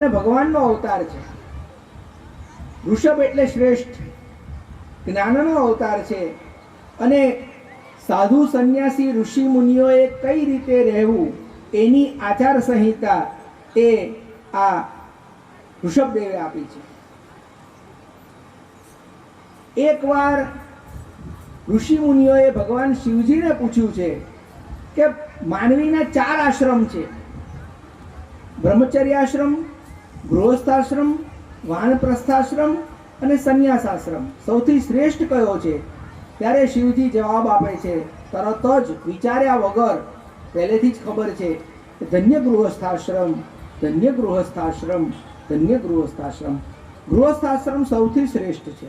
ભગવાનનો અવતાર છે. ઋષભ એટલે શ્રેષ્ઠ, જ્ઞાનનો અવતાર છે. અને સાધુ સંન્યાસી ઋષિ મુનિઓએ કઈ રીતે રહેવું એની આચાર સંહિતા એ આ ઋષભદેવે આપી છે. એકવાર ઋષિ મુનિઓએ ભગવાન શિવજીને પૂછ્યું છે કે માનવીના 4 આશ્રમ છે: બ્રહ્મચર્યાશ્રમ, ગૃહસ્થાશ્રમ, વાનપ્રસ્થાશ્રમ અને સંન્યાસાશ્રમ. સૌથી શ્રેષ્ઠ કયો છે? ત્યારે શિવજી જવાબ આપે છે, તરત જ વિચાર્યા વગર, પહેલેથી જ ખબર છે કે ધન્ય ગૃહસ્થાશ્રમ, ધન્ય ગૃહસ્થાશ્રમ, ધન્ય ગૃહસ્થાશ્રમ. ગૃહસ્થાશ્રમ સૌથી શ્રેષ્ઠ છે.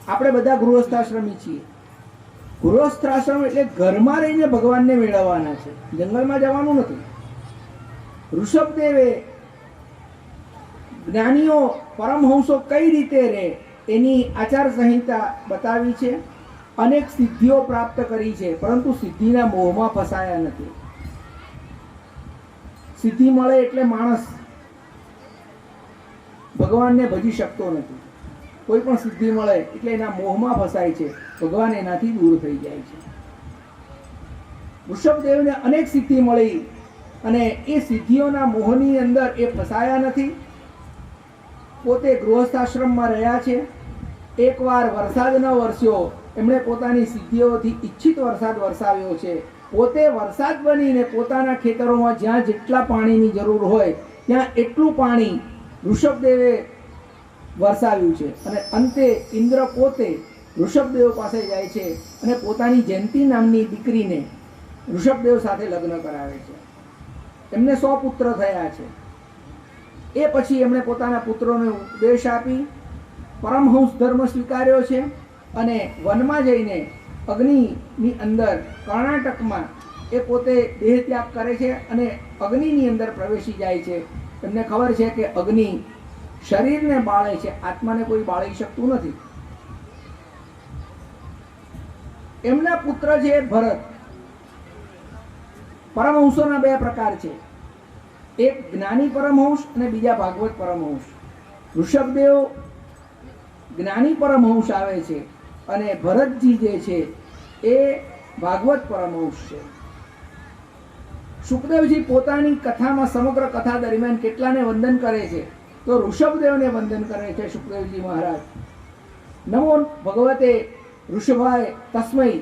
આપણે બધા ગૃહસ્થાશ્રમી છીએ. ગૃહસ્થાશ્રમ એટલે ઘરમાં રહીને ભગવાનને મેળવવાના છે, જંગલમાં જવાનું નથી. ઋષભદેવે જ્ઞાનીઓ પરમહંસો કઈ રીતે રહે એની આચાર સંહિતા બતાવી છે. અનેક સિદ્ધિઓ પ્રાપ્ત કરી છે, પરંતુ સિદ્ધિના મોહમાં ફસાયા નથી. સિદ્ધિ મળે એટલે માણસ ભગવાનને ભજી શકતો નથી. કોઈ પણ સિદ્ધિ મળે એટલે એના મોહમાં ફસાય છે, ભગવાન એનાથી દૂર થઈ જાય છે. ઋષભદેવને અનેક સિદ્ધિ મળી અને એ સિદ્ધિઓના મોહની અંદર એ ફસાયા નથી. પોતે ગૃહસ્થાશ્રમમાં રહ્યા છે. એકવાર વરસાદ ન વરસ્યો, એમણે પોતાની સિદ્ધિઓથી ઈચ્છિત વરસાદ વરસાવ્યો છે. પોતે વરસાદ બનીને પોતાના ખેતરોમાં જ્યાં જેટલા પાણીની જરૂર હોય ત્યાં એટલું પાણી ઋષભદેવે વરસાવ્યું છે. અને અંતે ઇન્દ્ર પોતે ઋષભદેવ પાસે જાય છે અને પોતાની જયંતી નામની દીકરીને ઋષભદેવ સાથે લગ્ન કરાવે છે. એમને 100 પુત્ર થયા છે. એ પછી એમણે પોતાના પુત્રોને ઉપદેશ આપી પરમહંસ ધર્મ સ્વીકાર્યો છે અને વનમાં જઈને અગ્નિની અંદર કર્ણાટકમાં એ પોતે દેહ ત્યાગ કરે છે અને અગ્નિની અંદર પ્રવેશી જાય છે. એમને ખબર છે કે અગ્નિ શરીરને બાળે છે, આત્માને કોઈ બાળી શકતું નથી. એમના પુત્ર છે ભરત. પરમહંસોના 2 પ્રકાર છે, એક જ્ઞાની પરમહંસ અને બીજા ભાગવત પરમહંસ. ઋષભદેવ જ્ઞાની પરમહંસ આવે છે અને ભરતજી જે છે એ ભાગવત પરમહંસ છે. સુખદેવજી પોતાની કથામાં સમગ્ર કથા દરમિયાન કેટલાને વંદન કરે છે? તો ઋષભદેવને વંદન કરે છે સુખદેવજી મહારાજ. નમો ભગવતે ઋષભાય તસ્મૈ.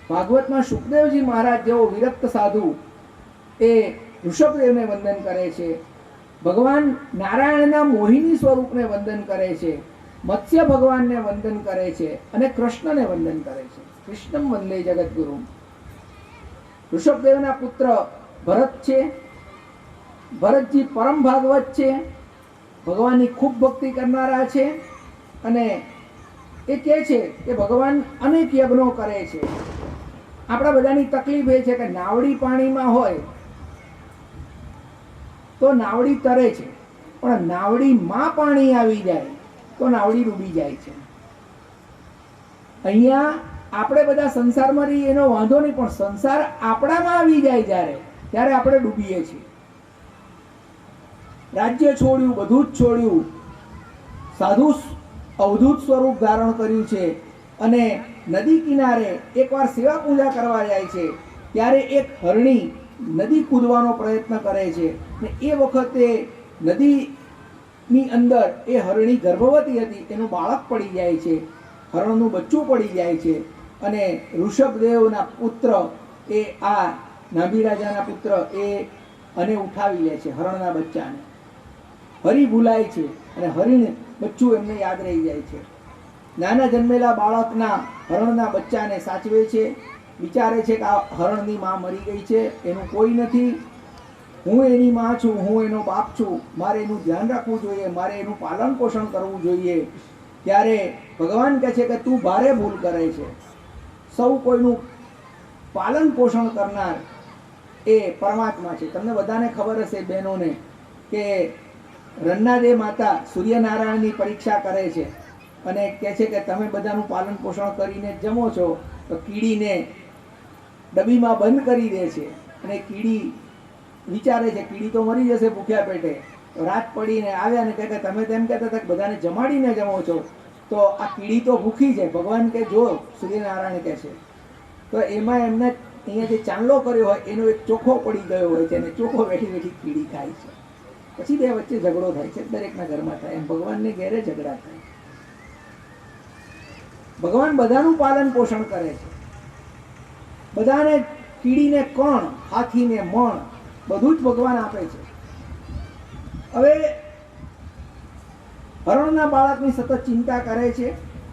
ભાગવતમાં સુખદેવજી મહારાજ જેવો વિરક્ત સાધુ એ ઋષભદેવને વંદન કરે છે. ભગવાન નારાયણના મોહિની સ્વરૂપને વંદન કરે છે. મત્સ્ય ભગવાનને વંદન કરે છે અને કૃષ્ણને વંદન કરે છે. કૃષ્ણમ વંદે જગદગુરુ. ઋષભદેવના પુત્ર ભરત છે. ભરતજી પરમ ભાગવત છે, ભગવાનની ખૂબ ભક્તિ કરનારા છે અને એ કહે છે કે ભગવાન અનેક યજ્ઞો કરે છે. આપણા બધાની તકલીફ એ છે કે નાવડી પાણીમાં હોય તો નાવડી તરે છે, પણ નાવડીમાં પાણી આવી જાય તો નાવડી ડૂબી જાય છે. અહીંયા આપણે બધા સંસારમાં રહીએ એનો વાંધો નહીં, પણ સંસાર આપણામાં આવી જાય ત્યારે આપણે ડૂબીએ છીએ. રાજ્ય છોડ્યું, બધું જ છોડ્યું, સાધુ અવધૂત સ્વરૂપ ધારણ કર્યું છે અને નદી કિનારે એકવાર સેવા પૂજા કરવા જાય છે. ત્યારે એક હરણી નદી કૂદવાનો પ્રયત્ન કરે છે ને એ વખતે નદીની અંદર એ હરણી ગર્ભવતી હતી, એનું બાળક પડી જાય છે, હરણનું બચ્ચું પડી જાય છે અને ઋષભદેવના પુત્ર એ આ નાભી રાજાના પુત્ર એ અને ઉઠાવી લે છે હરણના બચ્ચાને. હરી ભૂલાય છે અને હરિણ બચ્ચું એમને યાદ રહી જાય છે. નાના જન્મેલા બાળકના હરણના બચ્ચાને સાચવે છે. વિચારે છે કે આ હરણની માં મરી ગઈ છે, એનું કોઈ નથી, હું એની માં છું, હું એનો બાપ છું, મારે એનું ધ્યાન રાખવું જોઈએ, મારે એનું પાલન પોષણ કરવું જોઈએ. ત્યારે ભગવાન કહે છે કે તું ભારે ભૂલ કરે છે. સૌ કોઈનું પાલન પોષણ કરનાર એ પરમાત્મા છે. તમને બધાને ખબર હશે બહેનોને કે રન્નાદે માતા સૂર્યનારાયણની પરીક્ષા કરે છે અને કહે છે કે તમે બધાનું પાલન પોષણ કરીને જમો છો, તો કીડીને ડબ્બીમાં બંધ કરી દે છે અને કીડી વિચારે છે કીડી તો મરી જશે ભૂખ્યા પેટે, રાત પડીને આવ્યા ને કહે કે તમે તેમ કહેતા હતા કે બધાને જમાડીને જમો છો, તો આ કીડી તો ભૂખી છે. ભગવાન કે જો, સૂર્યનારાયણ કહે છે, તો એમાં એમને અહીંયા જે ચાંદલો કર્યો હોય એનો એક ચોખ્ખો પડી ગયો હોય છે અને ચોખ્ખો બેઠી બેઠી કીડી ખાય છે. પછી બે વચ્ચે ઝઘડો થાય છે, દરેકના ઘરમાં થાય. એમ ભગવાનને ઘેરે ઝઘડા થાય. ભગવાન બધાનું પાલન પોષણ કરે છે. બધાને કીડીને કણ, હાથીને મણ બધું જ ભગવાન આપે છે. હવે હરણના બાળકની સતત ચિંતા કરે છે.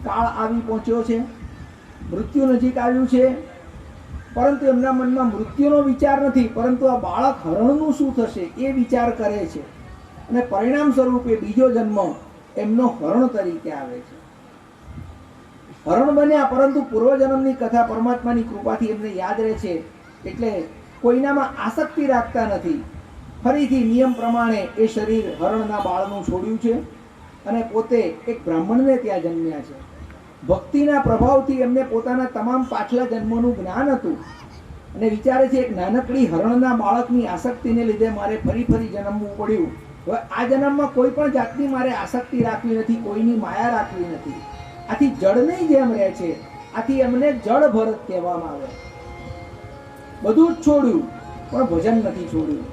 કાળ આવી પહોંચ્યો છે, મૃત્યુ નજીક આવ્યું છે, પરંતુ એમના મનમાં મૃત્યુનો વિચાર નથી, પરંતુ આ બાળક હરણનું શું થશે એ વિચાર કરે છે. અને પરિણામ સ્વરૂપે બીજો જન્મ એમનો હરણ તરીકે આવે છે. હરણ બન્યા, પરંતુ પૂર્વજન્મની કથા પરમાત્માની કૃપાથી એમને યાદ રહે છે, એટલે કોઈનામાં આસક્તિ રાખતા નથી. ફરીથી નિયમ પ્રમાણે એ શરીર હરણના બાળનું છોડ્યું છે અને પોતે એક બ્રાહ્મણને ત્યાં જન્મ્યા છે. ભક્તિના પ્રભાવથી એમને પોતાના તમામ પાછલા જન્મોનું જ્ઞાન હતું અને વિચારે છે એક નાનકડી હરણના બાળકની આસક્તિને લીધે મારે ફરી ફરી જન્મવું પડ્યું. હવે આ જન્મમાં કોઈ પણ જાતની મારે આસક્તિ રાખવી નથી, કોઈની માયા રાખવી નથી. આથી જળની જેમ રહે છે. આથી એમને જળ ભરત કહેવામાં આવે. બધું જ છોડ્યું પણ ભજન નથી છોડ્યું.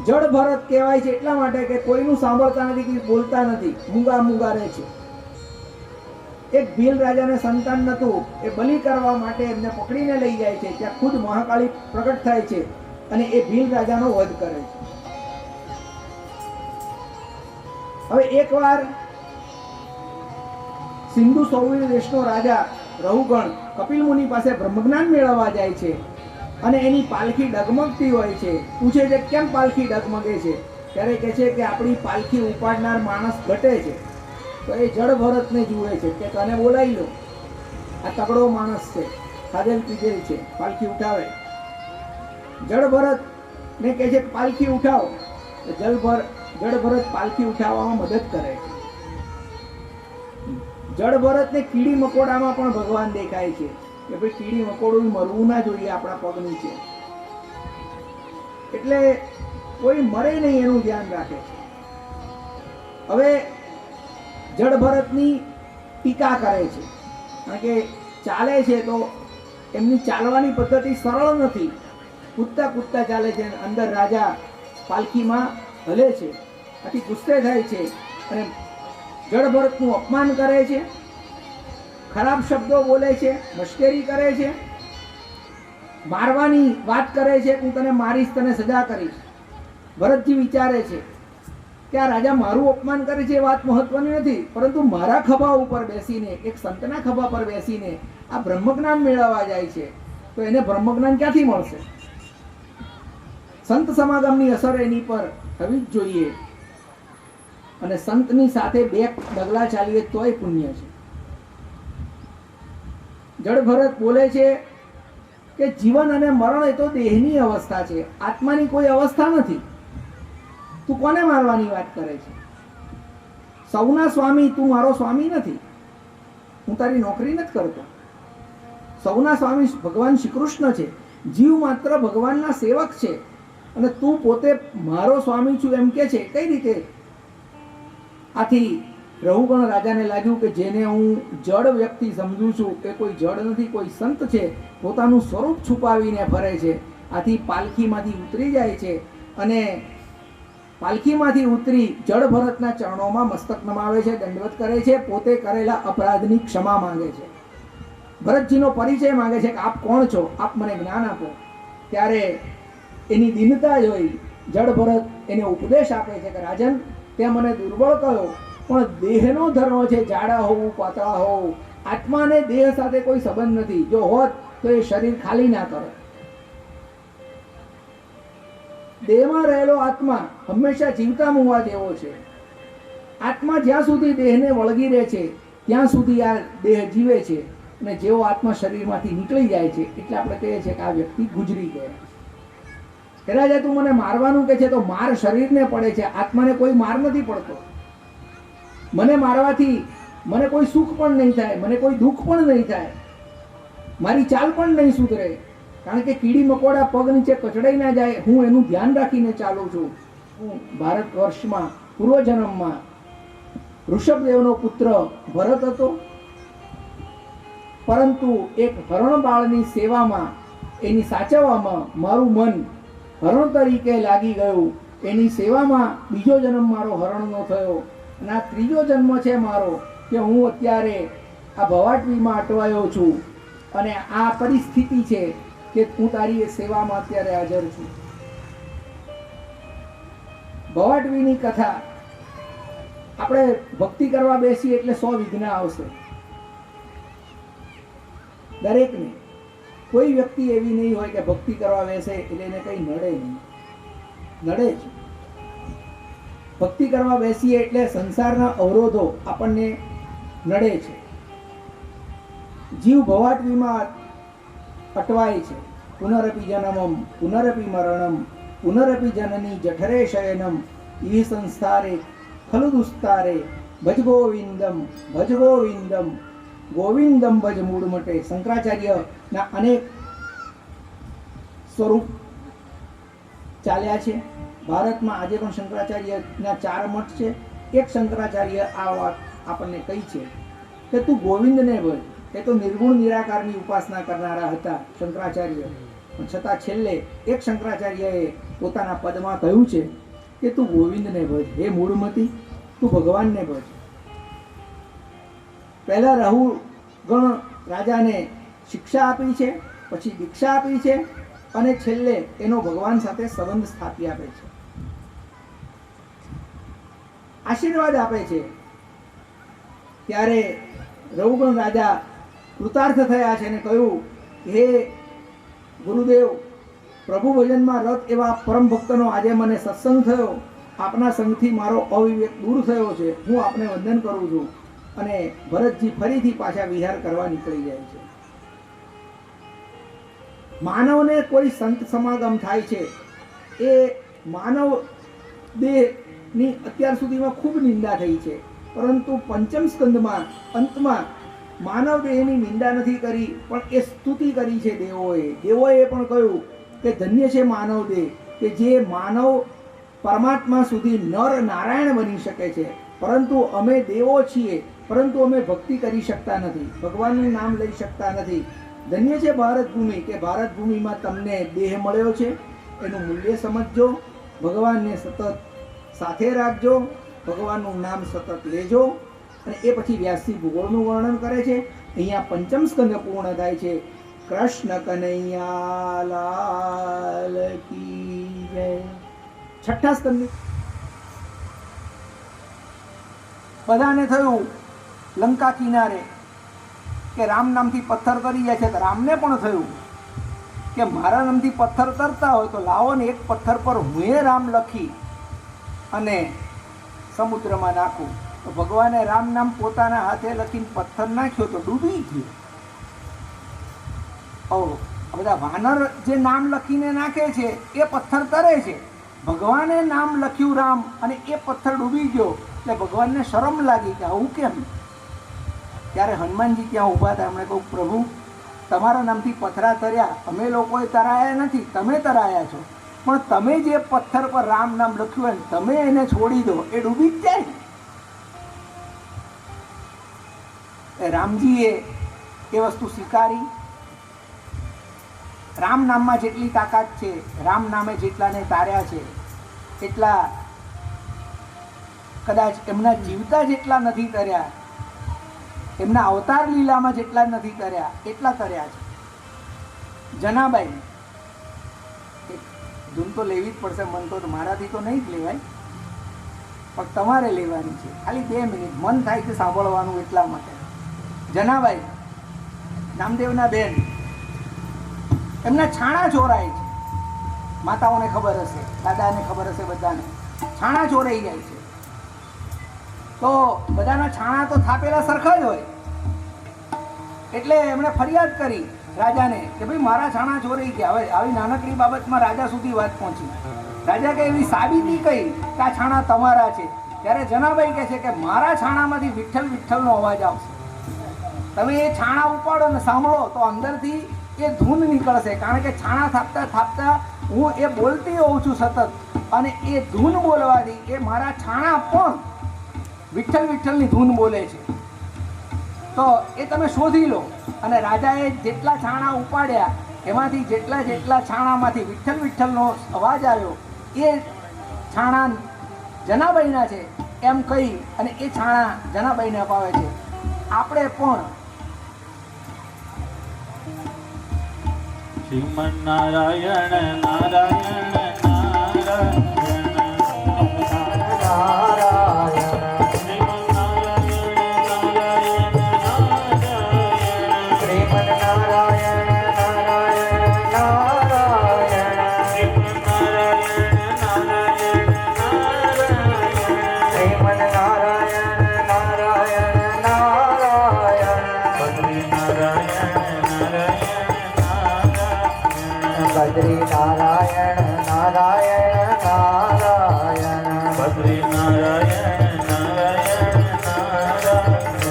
જળ ભરત કહેવાય છે એટલા માટે કે કોઈનું સાંભળતા નથી, કે બોલતા નથી, મૂંગા મૂંગા રહે છે. એક ભીલ રાજાને સંતાન નતું, એ બલિ કરવા માટે એમને પકડીને લઈ જાય છે. ત્યાં ખુદ મહાકાળી પ્રગટ થાય છે અને એ ભીલ રાજાનો વધ કરે છે. હવે એકવાર સિંધુ સૌવીર દેશનો રાજા રહુગણ કપિલ મુનિ પાસે બ્રહ્મજ્ઞાન મેળવવા જાય છે અને એની પાલખી ડગમગતી હોય છે. પૂછે છે કેમ પાલખી ડગમગે છે? ત્યારે કહે છે કે આપણી પાલખી ઉપાડનાર માણસ ઘટે છે. તો એ જળ ભરતને જુએ છે કે તને બોલાવી લો, આ તગડો માણસ છે, ખાધેલ પીધેલ છે, પાલખી ઉઠાવે. જળ ભરત ને કહે છે પાલખી ઉઠાવો. જળ ભરત પાલખી ઉઠાવવામાં મદદ કરે છે. જળ ભરતને કીડી મકોડામાં પણ ભગવાન દેખાય છે કે ભાઈ કીડી મકોડું મરવું ના જોઈએ આપણા પગ નીચે, એટલે કોઈ મરે નહીં એનું ધ્યાન રાખે છે. હવે જળ ભરતની ટીકા કરે છે, કારણ કે ચાલે છે તો એમની ચાલવાની પદ્ધતિ સરળ નથી. કૂદતા કૂદતા ચાલે છે. અંદર રાજા પાલખીમાં હલે છે. આથી ગુસ્સે થાય છે અને જળ ભરતનું અપમાન કરે છે, ખરાબ શબ્દો બોલે છે, મશ્કરી કરે છે, મારવાની વાત કરે છે. હું તને મારીશ, તને સજા કરીશ. ભરતજી વિચારે છે કે આ રાજા મારું અપમાન કરે છે એ વાત મહત્વની નથી, પરંતુ મારા ખભા ઉપર બેસીને, એક સંતના ખભા પર બેસીને આ બ્રહ્મજ્ઞાન મેળવવા જાય છે, તો એને બ્રહ્મજ્ઞાન ક્યાંથી મળશે? સંત સમાગમની અસર એની પર થવી જ જોઈએ અને સંતની સાથે બે ડગલા ચાલીએ તોય પુણ્ય છે. જળ ભરત બોલે છે કે જીવન અને મરણ એ તો દેહની અવસ્થા છે, આત્માની કોઈ અવસ્થા નથી. તું કોને મારવાની વાત કરે છે? સૌના સ્વામી તું મારો સ્વામી નથી. હું તારી નોકરી નથી કરતો. સૌના સ્વામી ભગવાન શ્રી કૃષ્ણ છે. જીવ માત્ર ભગવાનના સેવક છે અને તું પોતે મારો સ્વામી છું એમ કે છે, કઈ રીતે? આથી રહુગણ રાજાને લાગ્યું કે જેને હું જડ વ્યક્તિ સમજું છું એ કોઈ જડ નથી, કોઈ સંત છે, પોતાનું સ્વરૂપ છુપાવીને ફરે છે. આથી પાલખીમાંથી ઉતરી જાય છે અને પાલખીમાંથી ઉતરી જળ ભરતના ચરણોમાં મસ્તક નમાવે છે, દંડવત કરે છે, પોતે કરેલા અપરાધની ક્ષમા માંગે છે. ભરતજીનો પરિચય માંગે છે કે આપ કોણ છો, આપ મને જ્ઞાન આપો. ત્યારે એની દીનતા જોઈ જળ ભરત એને ઉપદેશ આપે છે કે રાજન, તે મને દુર્બળ કહ્યો, પણ દેહનો ધર્મ છે જાડા હોવું, પાતળા હોવું. આત્માને દેહ સાથે કોઈ સંબંધ નથી. જો હોત તો એ શરીર ખાલી ના કરે. દેહમાં રહેલો આત્મા હંમેશા જીવતા મુવા જેવો છે. આત્મા જ્યાં સુધી દેહને વળગી રહે છે ત્યાં સુધી આ દેહ જીવે છે અને જેવો આત્મા શરીરમાંથી નીકળી જાય છે એટલે આપણે કહીએ છીએ કે આ વ્યક્તિ ગુજરી ગયા. રાજા તું મને મારવાનું કે છે તો માર શરીરને પડે છે, આત્માને કોઈ માર નથી પડતો. મને મારવાથી મને કોઈ સુખ પણ નહીં થાય, મને કોઈ દુઃખ પણ નહીં થાય, મારી ચાલ પણ નહીં સુધરે, કારણ કે કીડી મકોડા પગ નીચે કચડાઈ ના જાય. હું એનું ધ્યાન રાખીને ચાલું છું. હું ભારત વર્ષમાં પૂર્વજન્મમાં ઋષભદેવનો પુત્ર ભરત હતો, પરંતુ એક હરણ બાળની સેવામાં, એની સાચવવામાં મારું મન હરણ તરીકે લાગી ગયું. એની સેવામાં બીજો જન્મ મારો હરણનો થયો અને આ ત્રીજો જન્મ છે મારો કે હું અત્યારે આ ભવાટવીમાં અટવાયો છું અને આ પરિસ્થિતિ છે કે હું તારી સેવામાં અત્યારે હાજર છું. ભવાટવીની કથા આપણે ભક્તિ કરવા બેસીએ એટલે 100 વિઘ્ન આવશે દરેકને. કોઈ વ્યક્તિ એવી નહીં હોય કે ભક્તિ કરવા બેસે એટલે એને કંઈ નડે નહીં, નડે જ. ભક્તિ કરવા બેસીએ એટલે સંસારના અવરોધો આપણને નડે છે. જીવ ભવાટવીમાં અટવાય છે. પુનરપી જનમમ પુનરપી મરણમ પુનરપી જનની જઠરે શયનમ ઈ સંસ્થારે ખલુ દુસ્તારે ભજ ગોવિંદમ ભજ ગોવિંદમ ગોવિંદમ ભજ મૂળ મટે. શંકરાચાર્યના અનેક સ્વરૂપ ચાલ્યા છે ભારતમાં. આજે પણ શંકરાચાર્યના 4 મઠ છે. એક શંકરાચાર્ય આ વાત આપણને કહી છે કે તું ગોવિંદને ભજ. એ તો નિર્ગુણ નિરાકારની ઉપાસના કરનારા હતા શંકરાચાર્ય, પણ છતાં છેલ્લે એક શંકરાચાર્યએ પોતાના પદમાં કહ્યું છે કે તું ગોવિંદને ભજ, હે મૂળમતી તું ભગવાનને ભજ. પહેલા રાહુલ ગણ રાજાને શિક્ષા આપી છે, પછી દીક્ષા આપી છે અને છેલ્લે એનો ભગવાન સાથે સંબંધ સ્થાપી આપે છે, આશીર્વાદ આપે છે. ત્યારે રઘુગણ રાજા કૃતાર્થ થયા છે અને કહ્યું, હે ગુરુદેવ, પ્રભુ ભજનમાં રત એવા પરમ ભક્તનો આજે મને સત્સંગ થયો. આપના સંગથી મારો અવિવેક દૂર થયો છે. હું આપને વંદન કરું છું. અને ભરતજી ફરીથી પાછા વિહાર કરવા નીકળી જાય છે. માનવને કોઈ સંત સમાગમ થાય છે, એ માનવ દેહની અત્યાર સુધીમાં ખૂબ નિંદા થઈ છે, પરંતુ પંચમ સ્કંદમાં અંતમાં માનવ દેહની નિંદા નથી કરી, પણ એ સ્તુતિ કરી છે દેવોએ. દેવોએ પણ કહ્યું કે ધન્ય છે માનવ દેહ, કે જે માનવ પરમાત્મા સુધી નર નારાયણ બની શકે છે. પરંતુ અમે દેવો છીએ, પરંતુ અમે ભક્તિ કરી શકતા નથી, ભગવાનનું નામ લઈ શકતા નથી. ધન્ય છે ભારત ભૂમિ, કે ભારત ભૂમિમાં તમને દેહ મળ્યો છે. એનું મૂલ્ય સમજજો, ભગવાનને સતત સાથે રાખજો, ભગવાનનું નામ સતત લેજો. અને એ પછી વ્યાસજી ભૂગોળનું વર્ણન કરે છે. અહીંયા પંચમ સ્કંદ પૂર્ણ થાય છે. કૃષ્ણ કનૈયા લાલ કી જય. છઠ્ઠા સ્કંદ બધાને થયું લંકા કિનારે કે રામ નામથી પથ્થર કરી જાય છે, તો રામને પણ થયું કે મારા નામથી પથ્થર કરતા હોય તો લાવો ને એક પથ્થર પર હું રામ લખી અને સમુદ્રમાં નાખું. તો ભગવાને રામ નામ પોતાના હાથે લખીને પથ્થર નાખ્યો તો ડૂબી ગયો. બધા વાનર જે નામ લખીને નાખે છે એ પથ્થર તરે છે. ભગવાને નામ લખ્યું રામ અને એ પથ્થર ડૂબી ગયો, એટલે ભગવાનને શરમ લાગી કે આવું કેમ. ત્યારે હનુમાનજી ત્યાં ઊભા હતા. એમણે કહ્યું, પ્રભુ તમારા નામથી પથરા તર્યા, અમે લોકોએ તરાયા નથી, તમે તરાયા છો. પણ તમે જે પથ્થર પર રામ નામ લખ્યું હોય તમે એને છોડી દો, એ ડૂબી જ જાય. રામજીએ એ વસ્તુ સ્વીકારી. રામ નામમાં જેટલી તાકાત છે, રામ નામે જેટલાને તાર્યા છે એટલા કદાચ એમના જીવતા જેટલા નથી તર્યા, એમના અવતાર લીલામાં જેટલા નથી તર્યા એટલા તર્યા છે. જનાબાઈ ધૂન તો લેવી જ પડશે, મન તો મારાથી તો નહીં જ લેવાય, પણ તમારે લેવાની છે. ખાલી 2 મિનિટ મન થાય છે સાંભળવાનું એટલા માટે. જનાબાઈ નામદેવના બેન, એમના છાણા ચોરાય છે. માતાઓને ખબર હશે, દાદાને ખબર હશે, બધાને છાણા ચોરાઈ જાય છે. તો બધાના છાણા તો થાપેલા સરખા જ હોય, એટલે એમણે ફરિયાદ કરી રાજાને કે ભાઈ મારા છાણા ચોરાઈ ગયા. હવે આવી નાનકડી બાબતમાં રાજા સુધી વાત પહોંચી. રાજા કે એવી સાબિતી કઈ કે આ છાણા તમારા છે. ત્યારે જનાબાઈ કહે છે કે મારા છાણામાંથી વિઠ્ઠલ વિઠ્ઠલનો અવાજ આવશે. તમે એ છાણા ઉપાડો ને સાંભળો તો અંદરથી એ ધૂન નીકળશે, કારણ કે છાણા થાપતા થાપતા હું એ બોલતી હોઉં છું સતત, અને એ ધૂન બોલવાથી એ મારા છાણા પણ વિઠ્ઠલ વિઠ્ઠલની ધૂન બોલે છે. તો એ તમે શોધી લો. અને રાજાએ જેટલા છાણા ઉપાડ્યા એમાંથી જેટલા છાણામાંથી વિઠ્ઠલ વિઠ્ઠલનો અવાજ આવ્યો, એ છાણા જનાબાઈના છે એમ કહી અને એ છાણા જનાબાઈને અપાવે છે. આપણે પણ શ્રીમન નારાયણ નારાયણ નારાયણ બદ્રી નારાયણ નારાયણ નારાયણ બદ્રી નારાયણ નારાયણ નારાયણ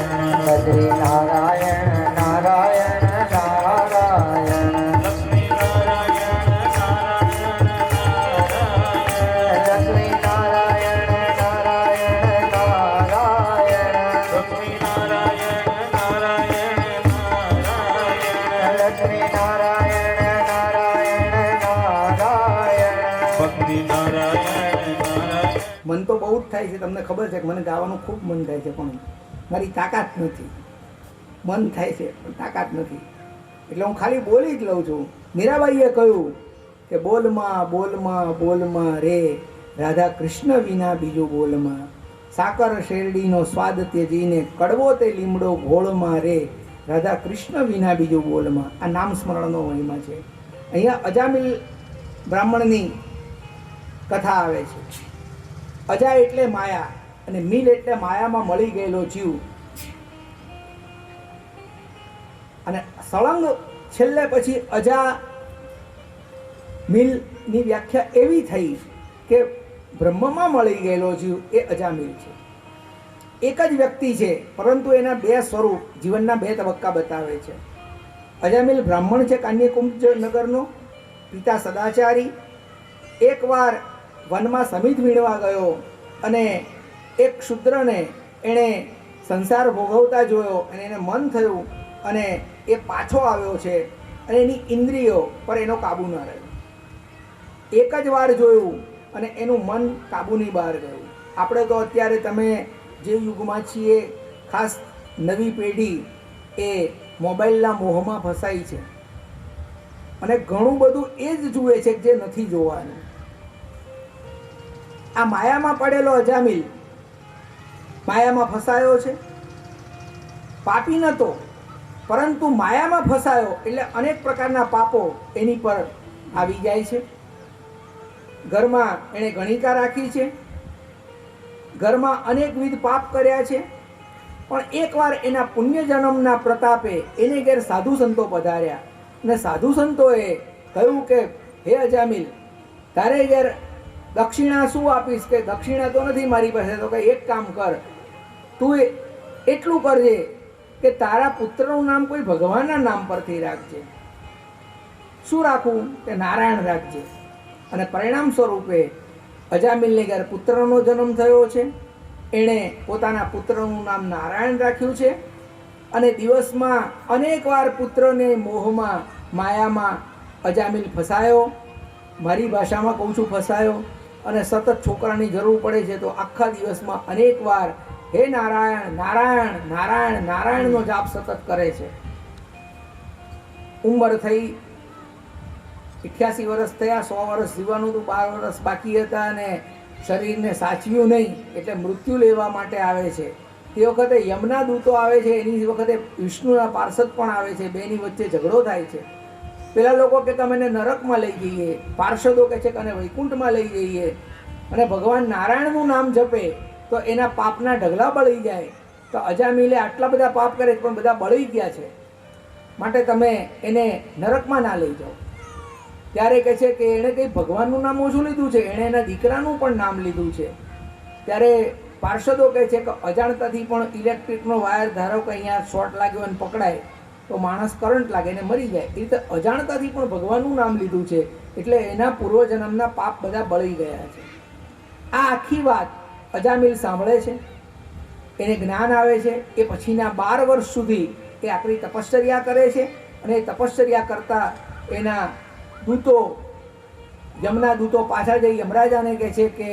બદ્રી નારાયણ નારાયણ નારાયણ લક્ષ્મી નારાયણ નારાયણ નારાયણ લક્ષ્મી નારાયણ નારાયણ નારાયણ લક્ષ્મી નારાયણ નારાયણ નારાયણ લક્ષ્મી નારાયણ ભક્તિ નારાયણ નારાયણ. મન તો બહુ જ થાય છે, તમને ખબર છે કે મને ગાવાનું ખૂબ મન થાય છે, પણ મારી તાકાત નથી. મન થાય છે પણ તાકાત નથી, એટલે હું ખાલી બોલી જ લઉં છું. મીરાબાઈએ કહ્યું કે બોલમાં બોલમાં બોલમાં રે રાધા કૃષ્ણ વિના બીજું બોલમાં, સાકર શેરડીનો સ્વાદ ત્યજીને કડવો તે લીમડો ઘોળમાં રે રાધા કૃષ્ણ વિના બીજું બોલમાં. આ નામ સ્મરણનો મહિમા છે. અહીંયા અજામિલ બ્રાહ્મણની કથા આવે છે. અજા એટલે માયા અને મિલ એટલે માયામાં મળી ગયેલો જીવ. અને સળંગ છેલ્લે પછી અજા મિલની વ્યાખ્યા એવી થઈ કે બ્રહ્મમાં મળી ગયેલો જીવ એ અજામિલ છે. એક જ વ્યક્તિ છે, પરંતુ એના બે સ્વરૂપ, જીવનના બે તબક્કા બતાવે છે. અજામિલ બ્રાહ્મણ છે, કાન્યકુંજ નગરનો, પિતા સદાચારી. એકવાર વનમાં સમિત વીણવા ગયો અને એક શૂદ્રને એણે સંસાર ભોગવતા જોયો અને એને મન થયું અને એ પાછો આવ્યો છે અને એની ઇન્દ્રિયો પર એનો કાબુ ન રહ્યો. એક જ વાર જોયું અને એનું મન કાબુની બહાર ગયું. આપણે તો અત્યારે તમે જે યુગમાં છીએ, ખાસ નવી પેઢી એ મોબાઈલના મોહમાં ફસાઈ છે અને ઘણું બધું એ જ જુએ છે જે નથી જોવાનું. આ માયામાં પડેલો અજામિલ માયામાં ફસાયો છે. પાપી નહોતો, પરંતુ માયામાં ફસાયો એટલે અનેક પ્રકારના પાપો એની પર આવી જાય છે. ઘરમાં એણે ગણિકા રાખી છે, ઘરમાં અનેકવિધ પાપ કર્યા છે, પણ એકવાર એના પુણ્યજન્મના પ્રતાપે એને ઘેર સાધુ સંતો પધાર્યા અને સાધુ સંતોએ કહ્યું કે હે અજામિલ, તારે ઘેર દક્ષિણા શું આપીશ? કે દક્ષિણા તો નથી મારી પાસે. તો કે એક કામ કર, તું એટલું કરજે કે તારા પુત્રનું નામ કોઈ ભગવાનના નામ પરથી રાખજે. શું રાખવું? કે નારાયણ રાખજે. અને પરિણામ સ્વરૂપે અજામિલને ઘેર પુત્રનો જન્મ થયો છે. એણે પોતાના પુત્રનું નામ નારાયણ રાખ્યું છે અને દિવસમાં અનેક વાર પુત્રને મોહમાં માયામાં અજામિલ ફસાયો. મારી ભાષામાં કહું છું ફસાયો. અને સતત છોકરાની જરૂર પડે છે તો આખા દિવસમાં અનેક વાર હે નારાયણ નારાયણ નારાયણ નારાયણનો જાપ સતત કરે છે. ઉંમર થઈ 88 વર્ષ થયા, 100 વર્ષ જીવવાનું તો 12 વર્ષ બાકી હતા અને શરીરને સાચવ્યું નહીં એટલે મૃત્યુ લેવા માટે આવે છે. તે વખતે યમના દૂતો આવે છે, એની વખતે વિષ્ણુના પાર્ષદ પણ આવે છે. બેની વચ્ચે ઝઘડો થાય છે. પેલા લોકો કે તમે એને નરકમાં લઈ જઈએ, પાર્ષદો કહે છે કે અને વૈકુંઠમાં લઈ જઈએ. અને ભગવાન નારાયણનું નામ જપે તો એના પાપના ઢગલા બળી જાય. તો અજામિલે આટલા બધા પાપ કરે પણ બધા બળી ગયા છે, માટે તમે એને નરકમાં ના લઈ જાઓ. ત્યારે કહે છે કે એણે કંઈ ભગવાનનું નામ ઓછું લીધું છે, એણે એના દીકરાનું પણ નામ લીધું છે. ત્યારે પાર્ષદો કહે છે કે અજાણતાથી પણ ઇલેક્ટ્રિકનો વાયર ધારો કે અહીંયા શોર્ટ લાગ્યો અને પકડાય તો માણસ કરંટ લાગે ને મરી જાય. એ રીતે અજાણતાથી પણ ભગવાનનું નામ લીધું છે એટલે એના પૂર્વજન્મના પાપ બધા બળી ગયા છે. આ આખી વાત અજામિલ સાંભળે છે, એને જ્ઞાન આવે છે. એ પછીના 12 વર્ષ સુધી એ આકરી તપશ્ચર્યા કરે છે અને એ તપશ્ચર્યા કરતા એના દૂતો, યમના દૂતો પાછા જઈ યમરાજાને કહે છે કે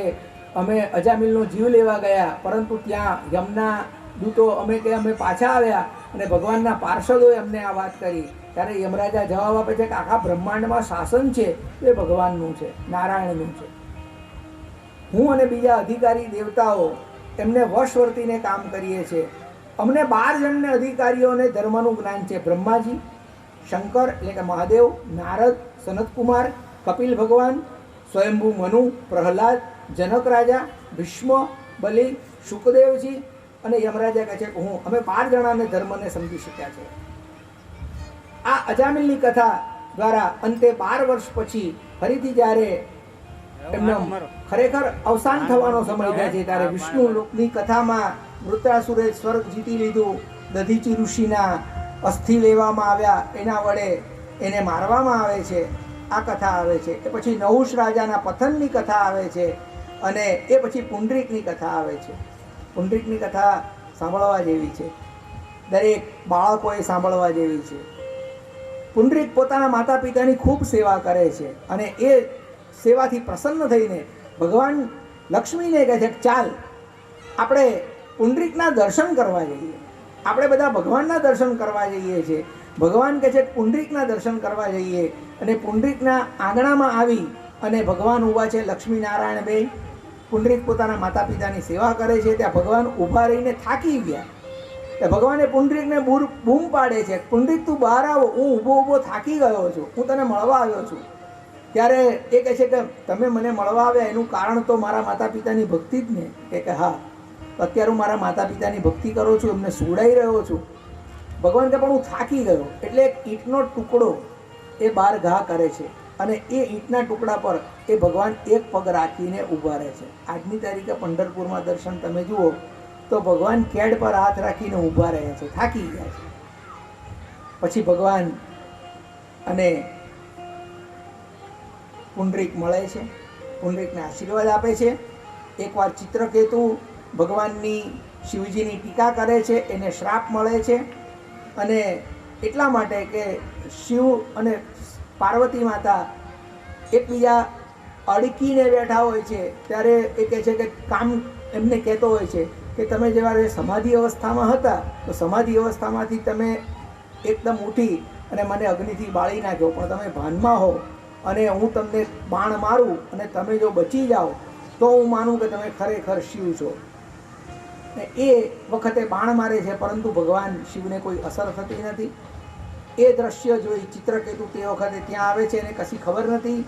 અમે અજામિલનો જીવ લેવા ગયા, પરંતુ ત્યાં યમના દૂતો અમે પાછા આવ્યા અને ભગવાનના પાર્ષદોએ અમને આ વાત કરી. ત્યારે યમરાજા જવાબ આપે છે કે આખા બ્રહ્માંડમાં શાસન છે એ ભગવાનનું છે, નારાયણનું છે. હું અને બીજા અધિકારી દેવતાઓ એમને વશ વર્તીને કામ કરીએ છીએ. અમને 12 જણને અધિકારીઓને ધર્મનું જ્ઞાન છે. બ્રહ્માજી, શંકર એટલે કે મહાદેવ, નારદ, સનતકુમાર, કપિલ ભગવાન, સ્વયંભૂ મનુ, પ્રહલાદ, જનક રાજા, ભીષ્મ, બલિ, શુકદેવજી અને યમરાજા કહે છે કે અમે 12 જણાને ધર્મને સમજી શક્યા છે. આ અજામિલની કથા દ્વારા અંતે 12 વર્ષ પછી ફરીથી જ્યારે એમનો ખરેખર અવસાન થવાનો સમય થાય છે ત્યારે વિષ્ણુની કથામાં વૃત્રાસુરે સ્વર્ગ જીતી લીધું, દધીચી ઋષિના અસ્થિ લેવામાં આવ્યા, એના વડે એને મારવામાં આવે છે. આ કથા આવે છે. એ પછી નહુષ રાજાના પતનની કથા આવે છે અને એ પછી પુંડરીકની કથા આવે છે. પુંડરીકની કથા સાંભળવા જેવી છે, દરેક બાળકોએ સાંભળવા જેવી છે. પુંડરીક પોતાના માતા પિતાની ખૂબ સેવા કરે છે અને એ સેવાથી પ્રસન્ન થઈને ભગવાન લક્ષ્મીને કહે છે કે ચાલ આપણે પુંડરીકના દર્શન કરવા જઈએ. આપણે બધા ભગવાનના દર્શન કરવા જઈએ છીએ. ભગવાન કહે છે પુંડરીકના દર્શન કરવા જઈએ અને પુંડરીકના આંગણામાં આવી અને ભગવાન ઊભા છે, લક્ષ્મીનારાયણ બે. પુંડરીક પોતાના માતા પિતાની સેવા કરે છે. ત્યાં ભગવાન ઊભા રહીને થાકી ગયા. ભગવાને પુંડરીકને બૂમ પાડે છે, પુંડરીક તું બહાર આવો, હું ઊભો થાકી ગયો છું, હું તને મળવા આવ્યો છું. ત્યારે એ કહે છે કે તમે મને મળવા આવ્યા એનું કારણ તો મારા માતા પિતાની ભક્તિ જ ને. કે હા, અત્યારે હું મારા માતા પિતાની ભક્તિ કરું છું, એમને સુવડાવી રહ્યો છું. ભગવાન કે પણ હું થાકી ગયો. એટલે એક ઈંટનો ટુકડો એ બહાર ઘા કરે છે અને એ ઈંટના ટુકડા પર એ ભગવાન એક પગ રાખીને ઊભા રહે છે. આજની તારીખે પંઢરપુરમાં દર્શન તમે જુઓ તો ભગવાન કેડ પર હાથ રાખીને ઊભા રહે છે, થાકી ગયા છે. પછી ભગવાન અને પુંડરીક મળે છે, પુંડરીકને આશીર્વાદ આપે છે. એકવાર ચિત્રકેતુ ભગવાનની શિવજીની ટીકા કરે છે, એને શ્રાપ મળે છે અને એટલા માટે કે શિવ અને પાર્વતી માતા એકબીજા અડકીને બેઠા હોય છે. ત્યારે એ કહે છે કે કામ એમને કહેતો હોય છે કે તમે જ્યારે સમાધિ અવસ્થામાં હતા તો સમાધિ અવસ્થામાંથી તમે એકદમ ઉઠી અને મને અગ્નિથી બાળી નાખ્યો, પણ તમે ભાનમાં હો અને હું તમને બાણ મારું અને તમે જો બચી જાઓ તો હું માનું કે તમે ખરેખર શિવ છો. એ વખતે બાણ મારે છે પરંતુ ભગવાન શિવને કોઈ અસર થતી નથી. એ દ્રશ્ય જોઈ ચિત્રકેતુ તે વખતે ત્યાં આવે છે, એને કશી ખબર નથી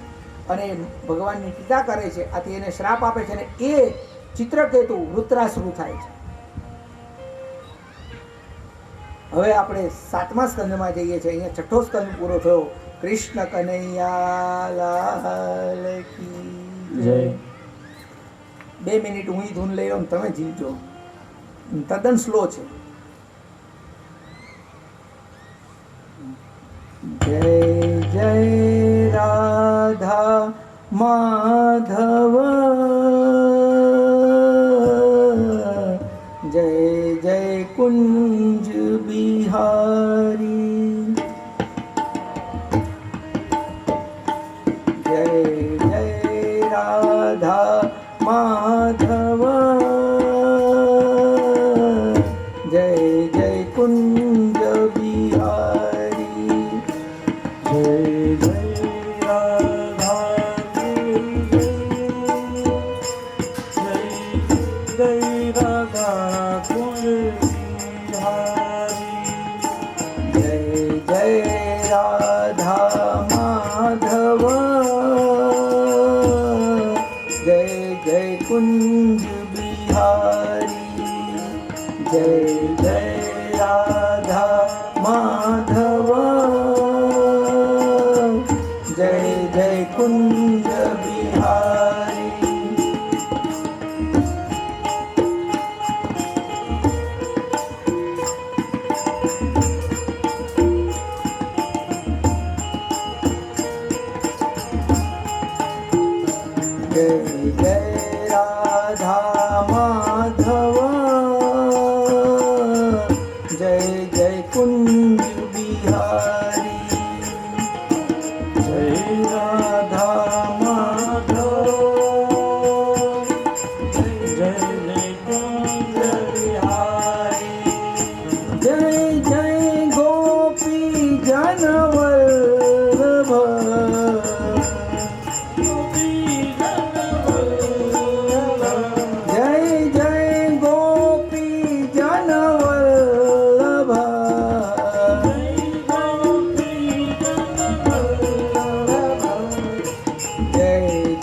અને ભગવાનની ટીકા કરે છે. આથી એને શ્રાપ આપે છે અને એ ચિત્રકેતુ વૃત્રાસુર થાય છે. હવે આપણે 7મા સ્કંદમાં જઈએ છીએ. અહીંયા 6થો સ્કંદ પૂરો થયો. કૃષ્ણ કનૈયા લાલ કી જય. 2 મિનિટ હું ધૂન લઈ લઉં, તમે જીવજો. તદ્દન સ્લો છે. જય જય રાધા માધવ, જય જય કુંજ બિહારી, જય જય રાધા માધવ, જય જય કુંજ બિહારી, જય જય कुंज बिहारी, जय जय राधा माधव, जय जय कुंज बिहारी. માધવ જય જય કુંજ બિહારી જય રાધા માધવ જય જય કુંજ બિહારી જય જય ગોપી જનવલ્લભ જય જય ગોપી જનવલ્લભ જય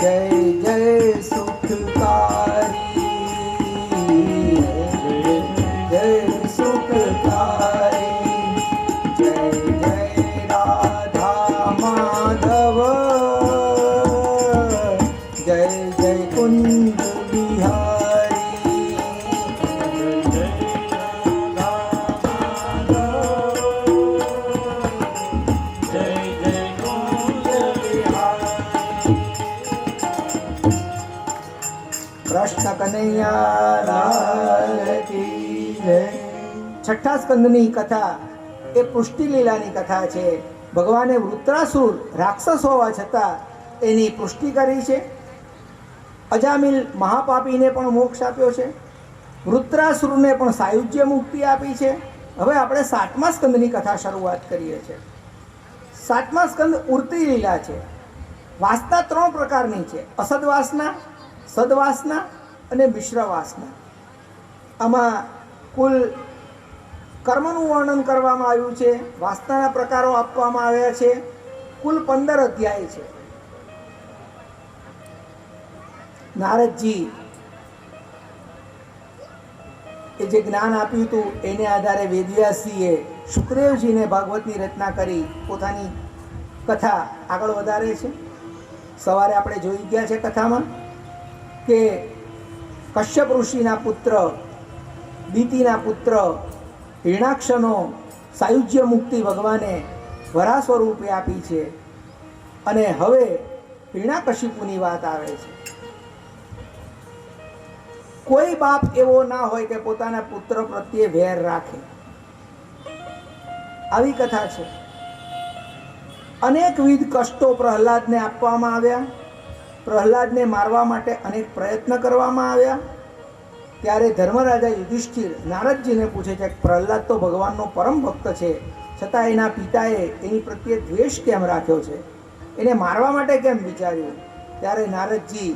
જય જય સુખકારી જય સુખકારી જય જય રાધા માધવ જય જય કુંજ બિહારી કૃષ્ણ કનૈયા લાલ કી જય. છઠ્ઠા સ્કંદની કથા એ પુષ્ટિ લીલાની કથા છે. ભગવાને વૃત્રાસુર રાક્ષસ હોવા છતાં એની પુષ્ટિ કરી છે. અજામિલ મહાપાપીને પણ મોક્ષ આપ્યો છે. વૃત્રાસુરને પણ સાયુજ્ય મુક્તિ આપી છે. હવે આપણે સાતમા સ્કંદની કથા શરૂઆત કરીએ છીએ. સાતમા સ્કંદ ઉર્તી લીલા છે. વાસના ત્રણ પ્રકારની છે: અસદવાસના, સદવાસના અને મિશ્ર વાસના. આમાં કુલ કર્મનું વર્ણન કરવામાં આવ્યું છે. વાસનાના પ્રકારો આપવામાં આવ્યા છે. કુલ 15 અધ્યાય છે. નારદજી એ જે જ્ઞાન આપ્યું હતું એને આધારે વેદવ્યાસજીએ શુકદેવજીને ભાગવતની રચના કરી પોતાની કથા આગળ વધારે છે. સવારે આપણે જોઈ ગયા છે કથામાં કે કશ્યપ ઋષિના પુત્ર દિતિના પુત્ર હિરણાક્ષનો સાયુજ્ય મુક્તિ ભગવાને વરા સ્વરૂપે આપી છે. અને હવે હિરણાકશિપુની વાત આવે છે. કોઈ બાપ એવો ના હોય કે પોતાના પુત્ર પ્રત્યે વેર રાખે. આવી કથા છે. અનેકવિધ કષ્ટો પ્રહલાદને આપવામાં આવ્યા. પ્રહલાદને મારવા માટે અનેક પ્રયત્ન કરવામાં આવ્યા. ત્યારે ધર્મરાજા યુધિષ્ઠિર નારદજીને પૂછે છે કે પ્રહલાદ તો ભગવાનનો પરમ ભક્ત છે, છતાં એના પિતાએ એની પ્રત્યે દ્વેષ કેમ રાખ્યો છે, એને મારવા માટે કેમ વિચાર્યું? ત્યારે નારદજી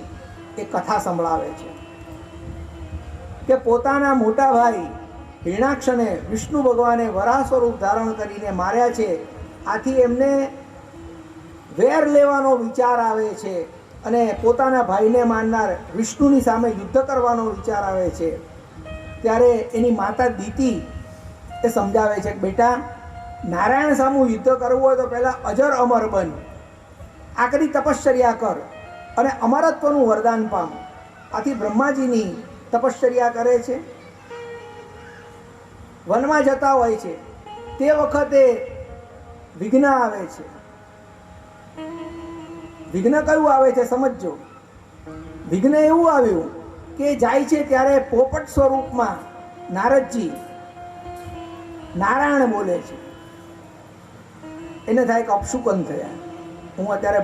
એ કથા સંભળાવે છે કે પોતાના મોટા ભાઈ હિરણાક્ષને વિષ્ણુ ભગવાને વરાહ સ્વરૂપ ધારણ કરીને માર્યા છે. આથી એમને વેર લેવાનો વિચાર આવે છે અને પોતાના ભાઈને મારનાર વિષ્ણુની સામે યુદ્ધ કરવાનો વિચાર આવે છે. ત્યારે એની માતા દિતિ એ સમજાવે છે કે બેટા, નારાયણ સામું યુદ્ધ કરવું હોય તો પહેલાં અજર અમર બન, આકરી તપશ્ચર્યા કર અને અમરત્વનું વરદાન પામ. આથી બ્રહ્માજીની તપશ્ચર્યા કરે છે. વનમાં જતા હોય છે તે વખતે વિઘ્ન આવે છે. વિઘ્ન કયું આવે છે સમજજો. વિઘ્ન એવું આવ્યું કે જાય છે ત્યારે પોપટ સ્વરૂપમાં નારદજી નારાયણ બોલે છે. એને થાય કે અપશુકન થયા, હું અત્યારે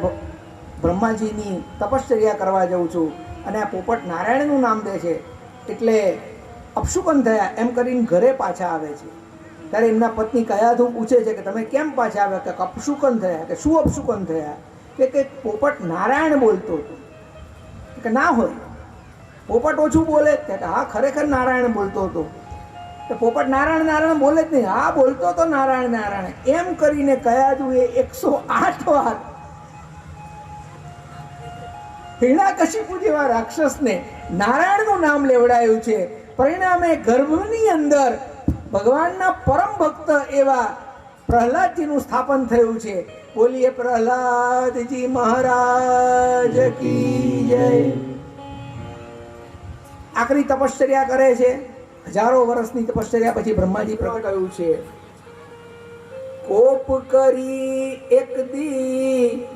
બ્રહ્માજીની તપશ્ચર્યા કરવા જાઉં છું અને આ પોપટ નારાયણનું નામ દે છે એટલે અપશુકન થયા એમ કરીને ઘરે પાછા આવે છે. ત્યારે એમના પત્ની કયાધુ પૂછે છે કે તમે કેમ પાછા આવ્યા? કે અપશુકન થયા. કે શું અપશુકન થયા? કે પોપટ નારાયણ બોલતો હતો. કે ના હોય, પોપટ ઓછું બોલે? કે હા, ખરેખર નારાયણ બોલતો હતો. કે પોપટ નારાયણ નારાયણ બોલે જ નહીં. હા, બોલતો હતો નારાયણ નારાયણ એમ કરીને કયાધુ એ 108 વાર હિરણાકશિપુ જેવા રાક્ષસને નારાયણનું નામ લેવડાયું છે. પરિણામે ગર્ભની અંદર ભગવાનના પરમ ભક્ત એવા પ્રહલાદજીનું સ્થાપન થયું છે. બોલીએ પ્રહલાદજી મહારાજ કી જય. આકરી તપશ્ચર્યા કરે છે. હજારો વર્ષની તપશ્ચર્યા પછી બ્રહ્માજી પ્રગટ થયું છે. કોપ કરી એક દી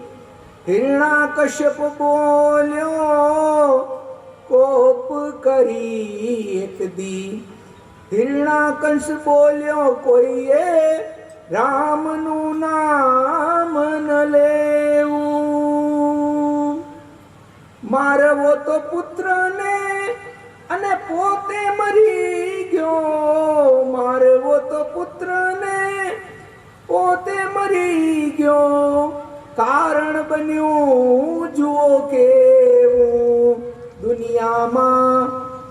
હિરણાકશ્યપ બોલ્યો, કોપ કરી એક દી હિરણાકંશ બોલ્યો કોઈએ રામનું નામ ન લેવું. મારવો તો પુત્રને અને પોતે મરી ગયો. મારવો તો પુત્રને પોતે મરી ગયો. કારણ બન્યું જુઓ કેવું. દુનિયામાં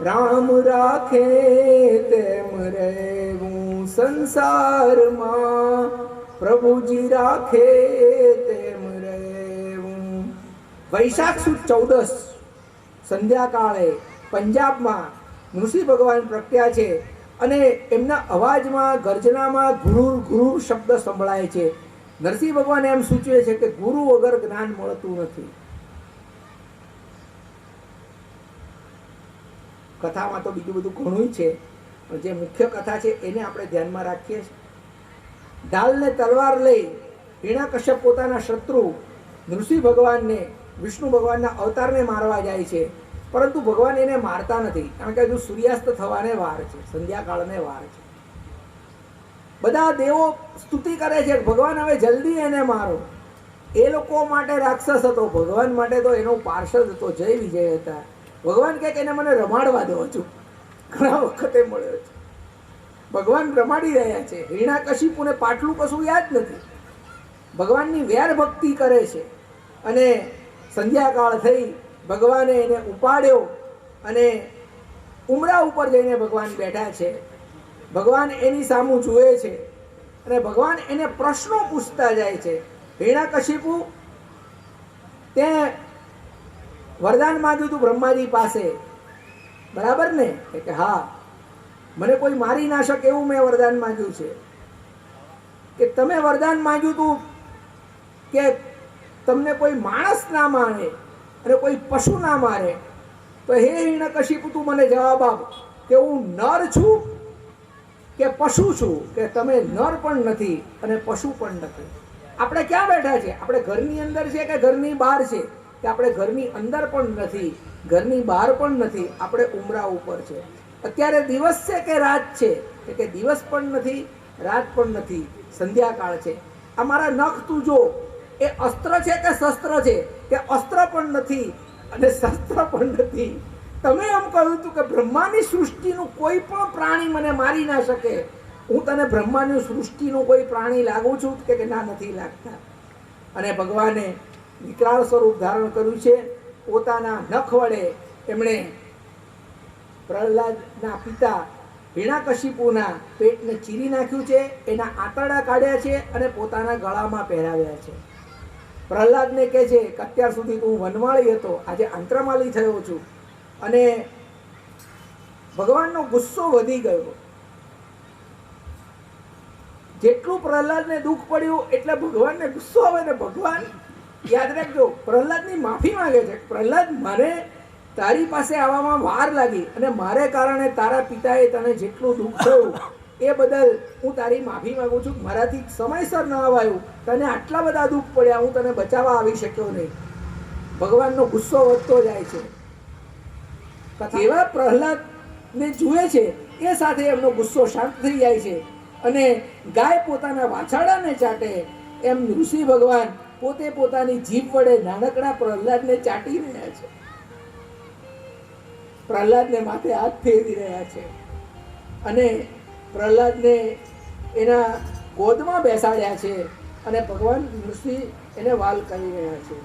રામ રાખે તેમ રહેવું. સંસારમાં પ્રભુજી રાખે તેમ રહેવું. વૈશાખ સુદ 14 સંધ્યાકાળે પંજાબમાં નૃસિંહ ભગવાન પ્રગટ્યા છે અને એમના અવાજમાં ગર્જનામાં ગુરુર ગુરુર શબ્દ સંભળાય છે. નરસિંહ ભગવાન એમ સૂચવે છે કે ગુરુ વગર જ્ઞાન મળતું નથી. કથામાં તો બીજું બધું ઘણું છે, પણ જે મુખ્ય કથા છે એને આપણે ધ્યાનમાં રાખીએ છીએ. ઢાલ ને તલવાર લઈ હિરણ્યકશ્યપ પોતાના શત્રુ નૃસિંહ ભગવાનને, વિષ્ણુ ભગવાનના અવતારને મારવા જાય છે, પરંતુ ભગવાન એને મારતા નથી, કારણ કે હજુ સૂર્યાસ્ત થવાને વાર છે, સંધ્યાકાળને વાર છે. બધા દેવો સ્તુતિ કરે છે ભગવાન હવે જલ્દી એને મારો. એ લોકો માટે રાક્ષસ હતો, ભગવાન માટે તો એનો પાર્ષદ હતો, જય વિજય હતા. ભગવાન કહે કે એને મને રમાડવા દો છું. ઘણા વખતે મળ્યો છે ભગવાન રમાડી રહ્યા છે. હિરણ્યકશિપુને પાટલું કશું યાદ નથી, ભગવાનની વેર ભક્તિ કરે છે. અને સંધ્યાકાળ થઈ, ભગવાને એને ઉપાડ્યો અને ઉમરા ઉપર જઈને ભગવાન બેઠા છે. ભગવાન એની સામું જુએ છે અને ભગવાન એને પ્રશ્નો પૂછતા જાય છે. હિરણ્યકશિપુ તે વરદાન માંગ્યું હતું બ્રહ્માજી પાસે, બરાબર ને? કે હા, મને કોઈ મારી ના શકે એવું મેં વરદાન માંગ્યું છે. કે તમે વરદાન માંગ્યું હતું કે તમને કોઈ માણસ ના મારે અને કોઈ પશુ ના મારે, તો હે હિરણ્યકશિપુ તું મને જવાબ આપ કે હું નર છું કે પશુ છું? કે તમે નર પણ નથી અને પશુ પણ નથી. આપણે ક્યાં બેઠા છે? આપણે ઘરની અંદર છે કે ઘરની બહાર છે? કે આપણે ઘરની અંદર પણ નથી, ઘરની બહાર પણ નથી, આપણે ઉમરા ઉપર છે. અત્યારે દિવસ છે કે રાત છે? કે દિવસ પણ નથી, રાત પણ નથી, સંધ્યાકાળ છે. આ મારા નખ તું જો, એ અસ્ત્ર છે કે શસ્ત્ર છે? કે અસ્ત્ર પણ નથી અને શસ્ત્ર પણ નથી. તમે એમ કહ્યું હતું કે બ્રહ્માની સૃષ્ટિનું કોઈ પણ પ્રાણી મને મારી ના શકે. હું તને બ્રહ્માની સૃષ્ટિનું કોઈ પ્રાણી લાગુ છું? કે ના, નથી લાગતા. અને ભગવાને વિકરાળ સ્વરૂપ ધારણ કર્યું છે. પોતાના નખ વડે એમણે પ્રહલાદના પિતા હિરણ્યકશિપુના પેટને ચીરી નાખ્યું છે, એના આંતરડા કાઢ્યા છે અને પોતાના ગળામાં પહેરાવ્યા છે. પ્રહલાદને કહે છે કે અત્યાર સુધી તું વનમાળી હતો, આજે આંત્રમાલી થયો છું. અને ભગવાનનો ગુસ્સો વધી ગયો. જેટલું પ્રહલાદને દુઃખ પડ્યું એટલે ભગવાનને ગુસ્સો આવે ને ભગવાન યાદ રાખજો પ્રહલાદની માફી માંગે છે. પ્રહલાદ, મને તારી પાસે આવવામાં વાર લાગી અને મારે કારણે તારા પિતાએ તને જેટલું દુઃખ થયું એ બદલ હું તારી માફી માંગુ છું. મારાથી સમયસર ન અવાયું, તને આટલા બધા દુઃખ પડ્યા, હું તને બચાવવા આવી શક્યો નહીં. ભગવાનનો ગુસ્સો વધતો જાય છે. એવા પ્રહલાદને જુએ છે એ સાથે એમનો ગુસ્સો શાંત થઈ જાય છે. અને ગાય પોતાના વાછરડાને ચાટે એમ ઋષિ ભગવાન પોતે પોતાની જીભ વડે નાનકડા પ્રહલાદને ચાટી રહ્યા છે. પ્રહલાદને માથે હાથ ફેરવી રહ્યા છે અને પ્રહલાદને એના ગોદમાં બેસાડ્યા છે અને ભગવાન ઋષિ એને વાલ કરી રહ્યા છે.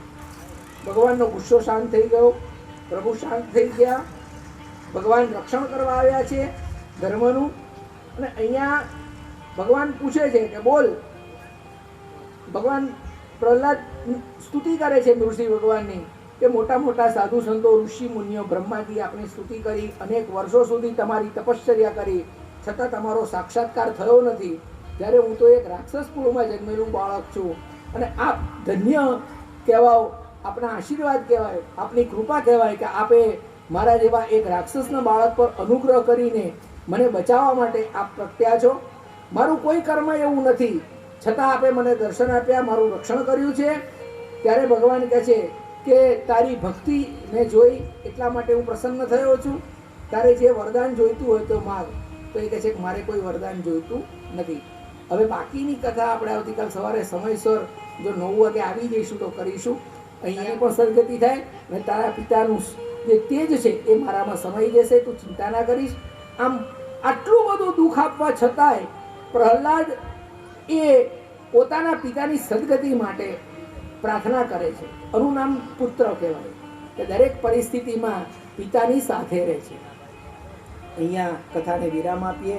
ભગવાનનો ગુસ્સો શાંત થઈ ગયો, પ્રભુ શાંત થઈ ગયા. ભગવાન રક્ષણ કરવા આવ્યા છે ધર્મનું. અને અહીંયા ભગવાન પૂછે છે કે બોલ. ભગવાન પ્રહલાદ સ્તુતિ કરે છે ઋષિ ભગવાનની કે મોટા મોટા સાધુ સંતો, ઋષિ મુનિઓ, બ્રહ્માજી આપણી સ્તુતિ કરી, અનેક વર્ષો સુધી તમારી તપશ્ચર્યા કરી, છતાં તમારો સાક્ષાત્કાર થયો નથી. ત્યારે હું તો એક રાક્ષસ કુળમાં જન્મેલું બાળક છું અને આપ ધન્ય કહેવાઓ, આપના આશીર્વાદ કહેવાય, આપની કૃપા કહેવાય કે આપે મારા જેવા એક રાક્ષસના બાળક પર અનુગ્રહ કરીને મને બચાવવા માટે આપ પ્રગટ્યા છો. મારું કોઈ કર્મ એવું નથી, છતાં આપે મને દર્શન આપ્યા, મારું રક્ષણ કર્યું છે. ત્યારે ભગવાન કહે છે કે તારી ભક્તિને જોઈ એટલા માટે હું પ્રસન્ન થયો છું, તારે જે વરદાન જોઈતું હોય તો માગ. તો એ કહે છે કે મારે કોઈ વરદાન જોઈતું નથી. હવે બાકીની કથા આપણે આવતીકાલ સવારે સમયસર જો 9 વાગે આવી જઈશું તો કરીશું. અહીંયા પણ સદગતિ થાય અને તારા પિતાનું જે તેજ છે એ મારામાં સમાઈ જશે, તું ચિંતા ના કરીશ. આમ આટલું બધું દુઃખ આપવા છતાંય પ્રહલાદ એ પોતાના પિતાની સદગતિ માટે પ્રાર્થના કરે છે. આનું નામ પુત્ર કહેવાય કે દરેક પરિસ્થિતિમાં પિતાની સાથે રહે છે. અહીંયા કથાને વિરામ આપીએ.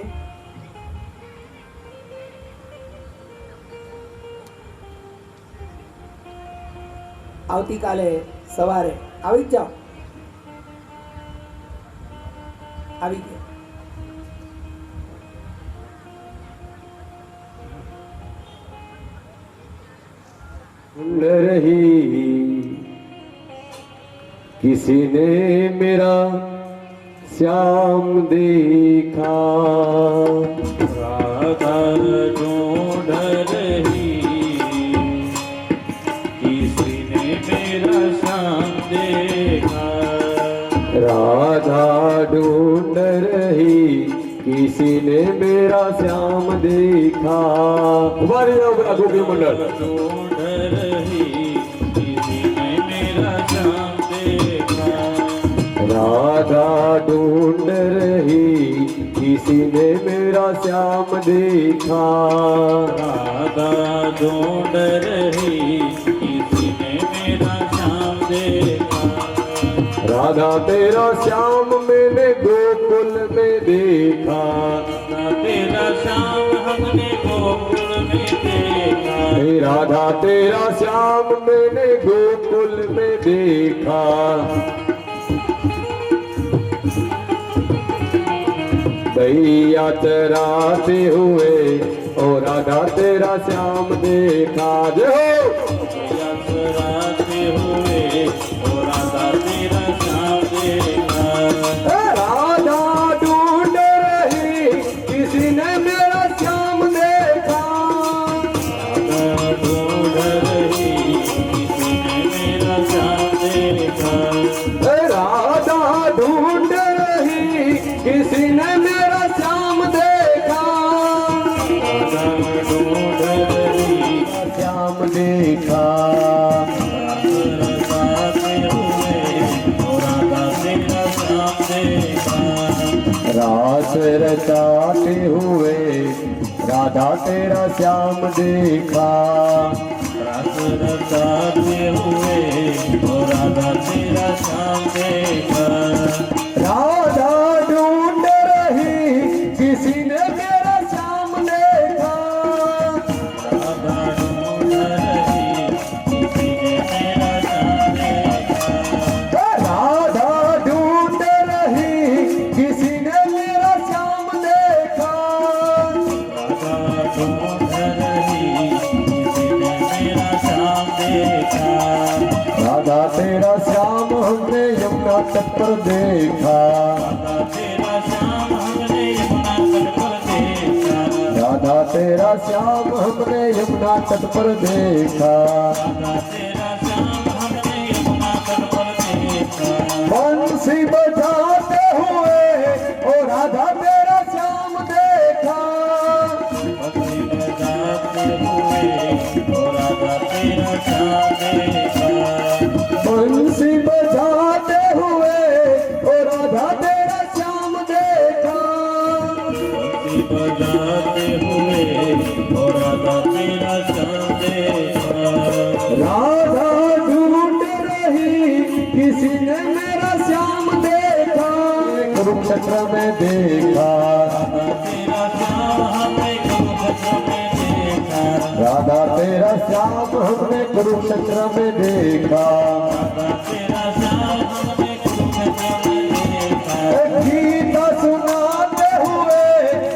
આવતીકાલે સવારે આવી જ જાઓ. આવી ગયા. रही किसी ने मेरा श्याम देखा, राधा ढूंढ रही किसी ने मेरा श्याम देखा, राधा ढूंढ रही किसी ने मेरा श्याम देखा. हमारे गोपी मंडल ढूंढ रही किसी ने मेरा श्याम देखा, राधा ढूंढ रही किसी ने मेरा श्याम देखा, राधा ढूंढ रही किसी ने मेरा श्याम देखा, राधा तेरा श्याम मैंने गोकुल में देखा, तेरा श्याम हमने गोकुल में देखा, हे राधा तेरा श्याम मैंने गोकुल में देखा, दैया चराते हुए ओ राधा तेरा श्याम देखा. जय हो. चराते हुए ओ राधा तेरा श्याम देखा, राधा ढूंढ रही किसी ने मेरा श्याम देखा, राधा ढूंढ रही किसी ने मेरा श्याम देखा, राधा ढूंढ रही किसी ने मेरा श्याम देखा, राधा ढूंढ रही श्याम देखा, रास रचाते हुए राधा तेरा श्याम देखा, रास रचाते हुए राधा तेरा श्याम देखा, रास रचाते हुए राधा तेरा श्याम देखा, राधा ढूंढ रही किसी ने मेरा श्याम देखा, राधा ढूंढ रही किसी ने मेरा श्याम देखा, राधा ढूंढ रही किसी ने मेरा श्याम देखा, राधा ढूंढ रही किसी ने मेरा श्याम देखा, राधा तेरा श्याम हमने यमुना तट पर देखा, राधा तेरा श्याम हमने यमुना तट पर देखा, राधा तेरा श्याम हमने यमुना तट पर देखा, राधा तेरा श्याम हमने यमुना तट पर देखा, बंसी बजाते हुए ओ राधा तेरा श्याम देखा, भक्ति बजाते हुए ओ राधा तेरा श्याम देखा, बंसी बजाते हुए ओ राधा तेरा श्याम देखा, भक्ति बजाते हुए ओ राधा तेरा श्याम देखा, राधा ढूंढ रही किसी ने मेरा श्याम देखा, कुरुक्षेत्र में देखा, राधा तेरा श्याम हमने कुरुक्षेत्र में देखा, राधा तेरा श्याम हमने कुरुक्षेत्र में देखा, राधा तेरा श्याम हमने कुरुक्षेत्र में देखा, गीता सुनाते हुए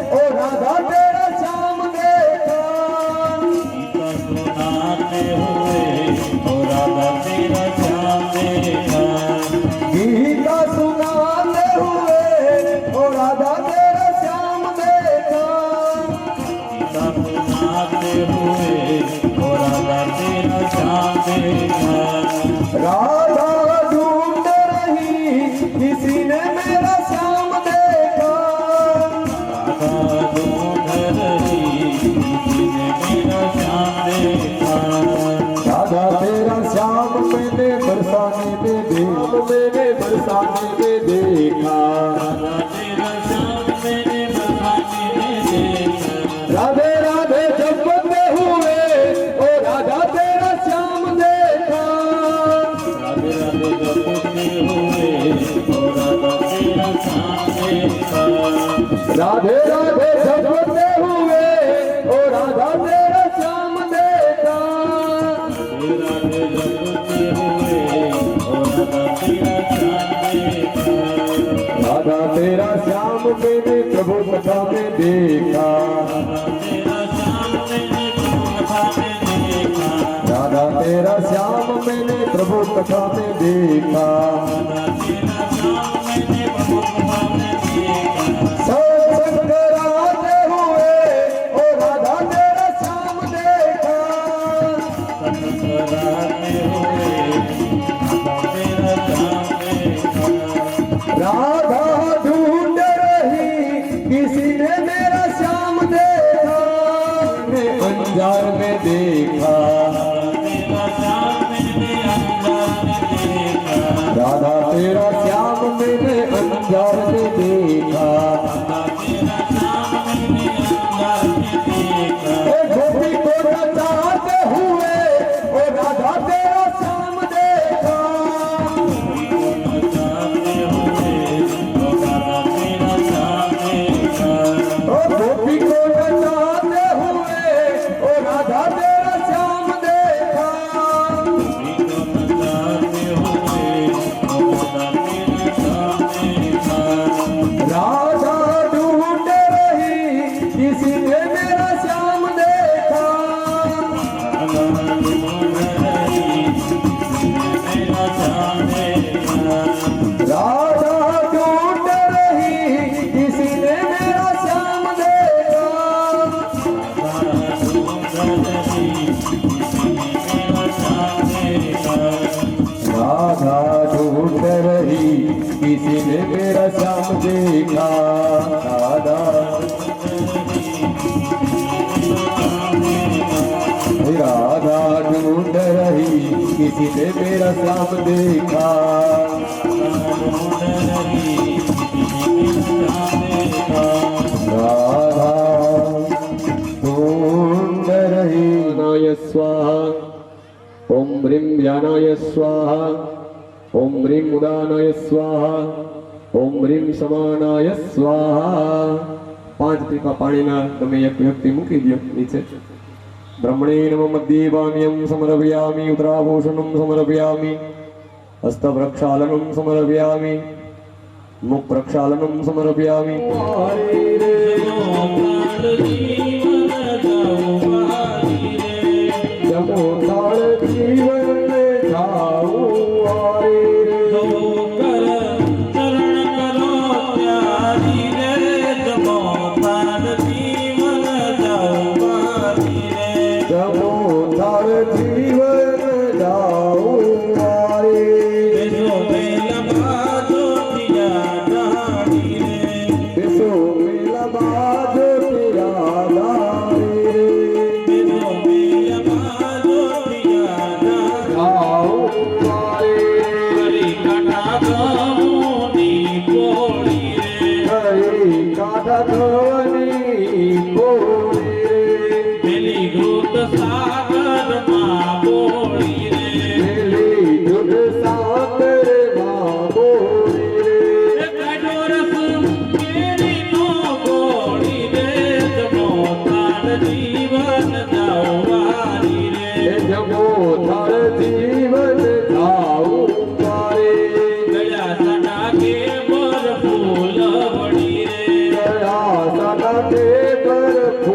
ओ राधा तेरा श्याम देखा, गीता सुनाते हुए ओ राधा तेरा श्याम देखा, गीता सुनाते हुए ओ राधा तेरा श्याम देखा, गीता सुनाते हुए ओ राधा तेरा श्याम देखा, राधा राधे राधे जपते हुए ओ राधा तेरा श्याम देखा राधे जपते हुए और राधा तेरा श्याम देखा राधा तेरा श्याम मैंने प्रभु कथा में देखा राधा तेरा श्याम मैंने प्रभु कथा में देखा राधा तेरा श्याम मैंने प्रभु कथा में देखा राधा तेरा श्याम मैंने प्रभु कथा में देखा सत्संग कराते हुए ओ राधा तेरा श्याम देखा सत्संगराते हुए राधा तेरा श्याम देखा राधा ढूंढ रही किसी ने मेरा श्याम देखा मैं अंजार में देखा राधा तेरा श्याम मैंने अंजार में देखा ए गोपी को नचाते हुए ओ राधा तेरा श्याम देखा ओ गोपी को नचाते हुए ओ राधा तेरा श्याम देखा राधा ढूंढ रही किसी ने मेरा श्याम देखा राधा ढूंढ रही किसी ने मेरा श्याम देखा राधा ढूंढ रही किसी ने मेरा श्याम देखा राधा राधा ढूंढ रही किसी ने मेरा श्याम देखा राधा ढूंढ रही नाय स्वाहा ओम ह्रीं व्यानाय स्वाहा ओम ह्रीं उदानाय स्वाहा ओम ह्रीं समानाय स्वाहा 5 ટીપા પાણીના તમે એક વ્યક્તિ મૂકી દો નીચે ब्रह्मणे नमः मध्येवाम्यं समर्पयामि उत्तराभूषणं समर्पयामि हस्तप्रक्षालनं समर्पयामि मुखप्रक्षालनं समर्पयामि जमो ताळ जीवन जाऊ आरे रे जमो ताळ जीवन जाऊ आरे बिसो मेला बाजो तेरा दारी रे जाऊ आरे हरि काटा धोनी बोली रे मेली दूध सागर मां बोली रे जगो थार जीवन जाऊ पारे गया सदा के बर फूल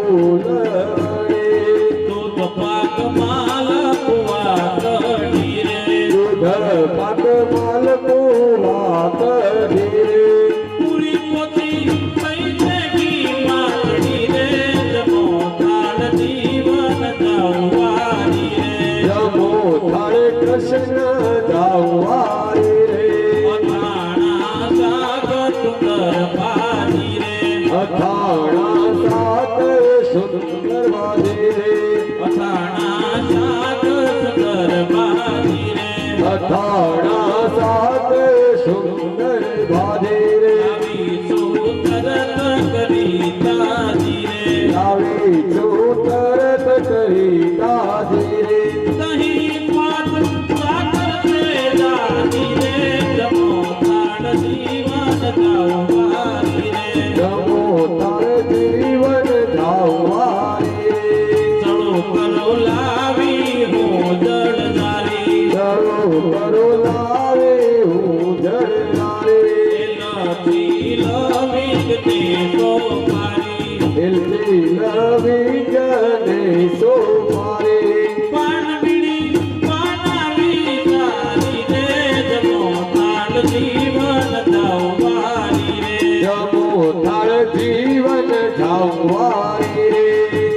થાળ જીવન જાવવારી રે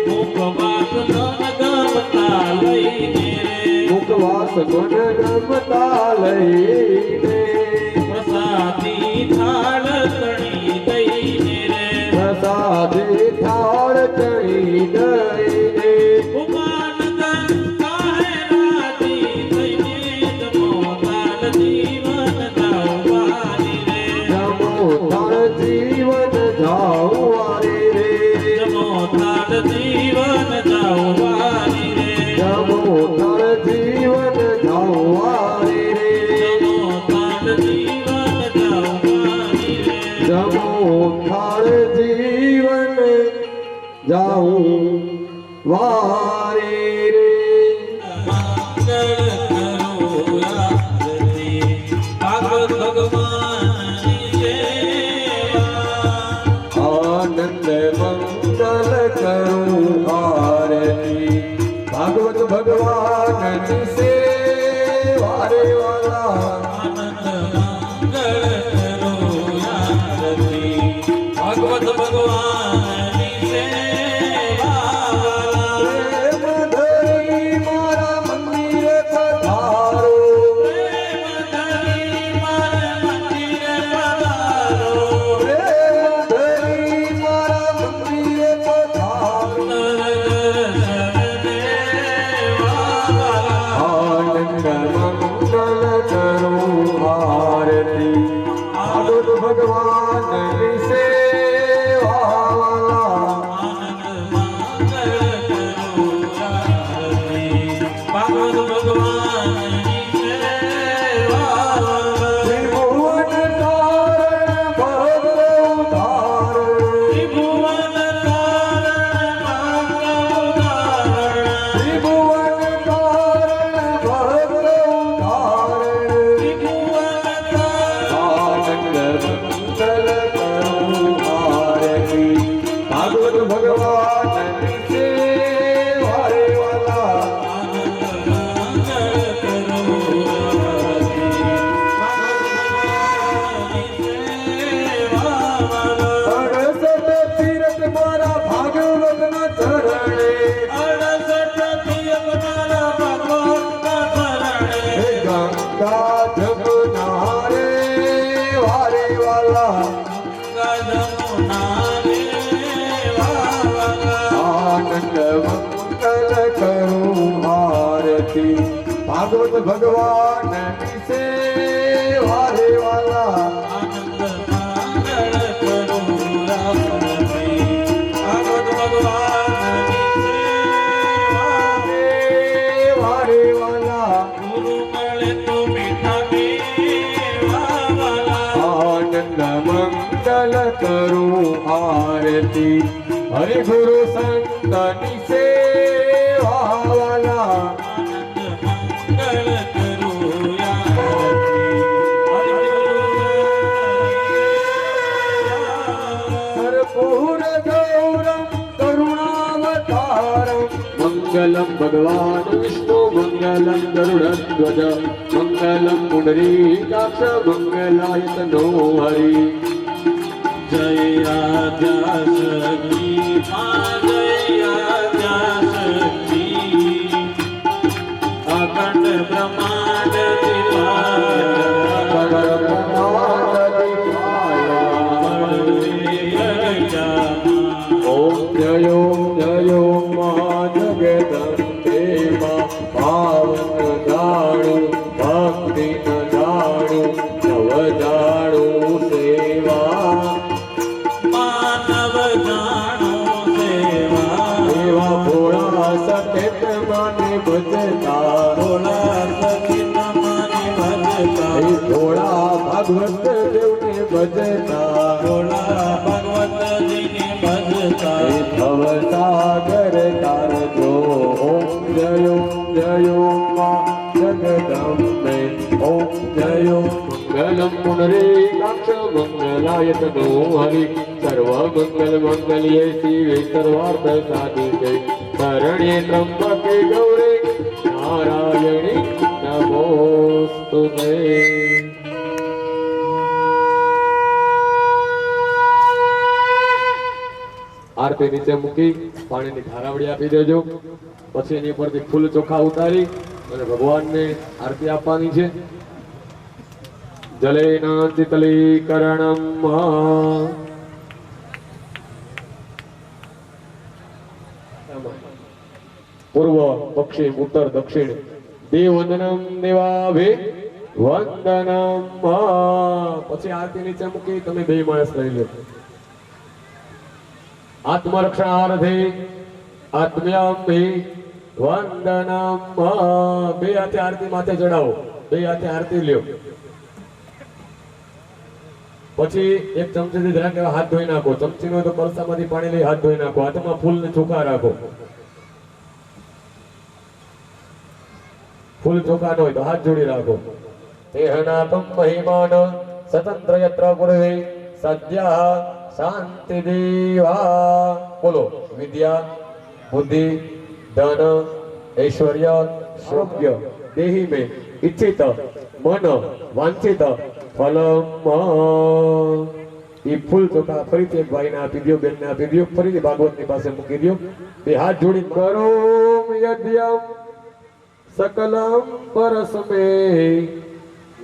મુખવાસ ધન ગમતા લઈને રે મુખવાસ ગુણ ગમતા લઈને પ્રસાદી થાળ તણી દઈને રે પ્રસાદી થાળ ચડી દઈને ઉમાનંદ કાહે રાજી થઈને જમો તાલ જીવન જાવવાની રે જમો થાળ જીવન જાવવારી રે જમો તાલ જીવન જાવવાની રે જમો થાળ જીવન જાવવારી રે જમો તાલ જીવન જાવવાની રે જમો થાળ જીવન જાઉં વારી રે મંગળ કરો આરતી ભાગવત ભગવાનની સેવા આનંદ મંગલ કરું આરતી ભાગવત ભગવાનની સેવા રે વાલા આનંદ મંગળ કરો આરતી ભાગવત ભગવાનની સેવા પ્રેમ ધરી મારા મંદિરે પધારો પ્રેમ ધરી મારા મંદિરે પધારો પ્રેમ ધરી મારા મંદિરે પધારો આનંદ મંગલ કરું આરતી ભાગવત ભગવાનની સેવા વાલા ત્રિભુવન તારણ ભદ્ર ઉધારણ ત્રિભુવન તારણ ભદ્ર ઉધારણ આનંદ મંગલ કરું આરતી ભાગવત ભગવાનની સેવા રે વાલા અડસઠ તીરથ મારા ભાગવતના ચરણે હે ગંગા જમુના રે વારે વાલા આનંદ મંગલ કરું આરતી ભાગવત ભગવાનની સેવા રે વાલા સેવા રે વાલા આનંદ મંગલ કરું આરતી હરે ગુરુ સંતની સેવા વાલા કર્પૂર ગૌરમ કરુણાવતારમ મંગલમ ભગવાન વિષ્ણુ મંગલમ ગરુડધ્વજ મંગલમ પુંડરીકાક્ષ મંગલાયતનો હરિ જય રાજા સખી જય રાજા સખી અખંડ બ્રહ્માંડ ઓમ જયો જયો મા જગદંબે મા પાવન જાણુ ભક્તિ ન જાણુ નવ જાણુ સેવા માનવ જાણો સેવા એવા ભોળા સકેત મને ભજતા ભોળા સખી મને ભજતા એ ભોળા ભાગવત દેવને ભજતા ભોળા ભગવતજીને ભજતા એ ભવ સાગર તારજો ઓમ જયો જયો મા જગદંબે ઓમ જયો મંગલમ પુનરીકાક્ષ મંગલાયતનો હરિ સર્વ મંગલ મંગલ્યે શિવે સર્વાર્થ સાધિકે શરણ્યે ત્રંબકે ગૌરી નારાયણી નમોસ્તુતે આરતી નીચે મૂકી પાણીની ધારાવડી આપી દેજો. પછી એની ઉપરથી ફૂલ ચોખા ઉતારી અને ભગવાનને આરતી આપવાની છે. જલેન ચિતલીકરણમ પૂર્વ પશ્ચિમ ઉત્તર દક્ષિણ દેવવંદનમ દેવાભે વંદનમ. પછી આરતી નીચે મૂકી તમે બે માણસ લઈ લો. આત્મરક્ષણાર્થે આત્મ્યામ વંદનમ. બે હાથે આરતી માથે ચડાવો, બે હાથે આરતી લ્યો. પછી એક ચમચીથી જરાક એવા હાથ ધોઈ નાખો. ચમચી નો તો કળસામાંથી પાણી લઈ હાથ ધોઈ નાખો. હાથમાં ફૂલ ને ચોખા રાખો. ફૂલ ચોખા ન હોય તો હાથ જોડી રાખો. તેહનાતમ મહિમાન સ્વતંત્ર યત્ર પૂર્વે સદ્યા શાંતિ દેવા. બોલો. વિદ્યા બુદ્ધિ ધન ऐश्वर्य सौभाग्य देहि में इच्छित मन वांछित फलम. એ ફૂલ ચોખા ફરીથી એક ભાઈને આપી દો, બેનને આપી દો, ફરીથી ભાગવતની પાસે મૂકી દો. બે હાથ જોડી કરો યજ્ઞમ સકલમ પરસ્મે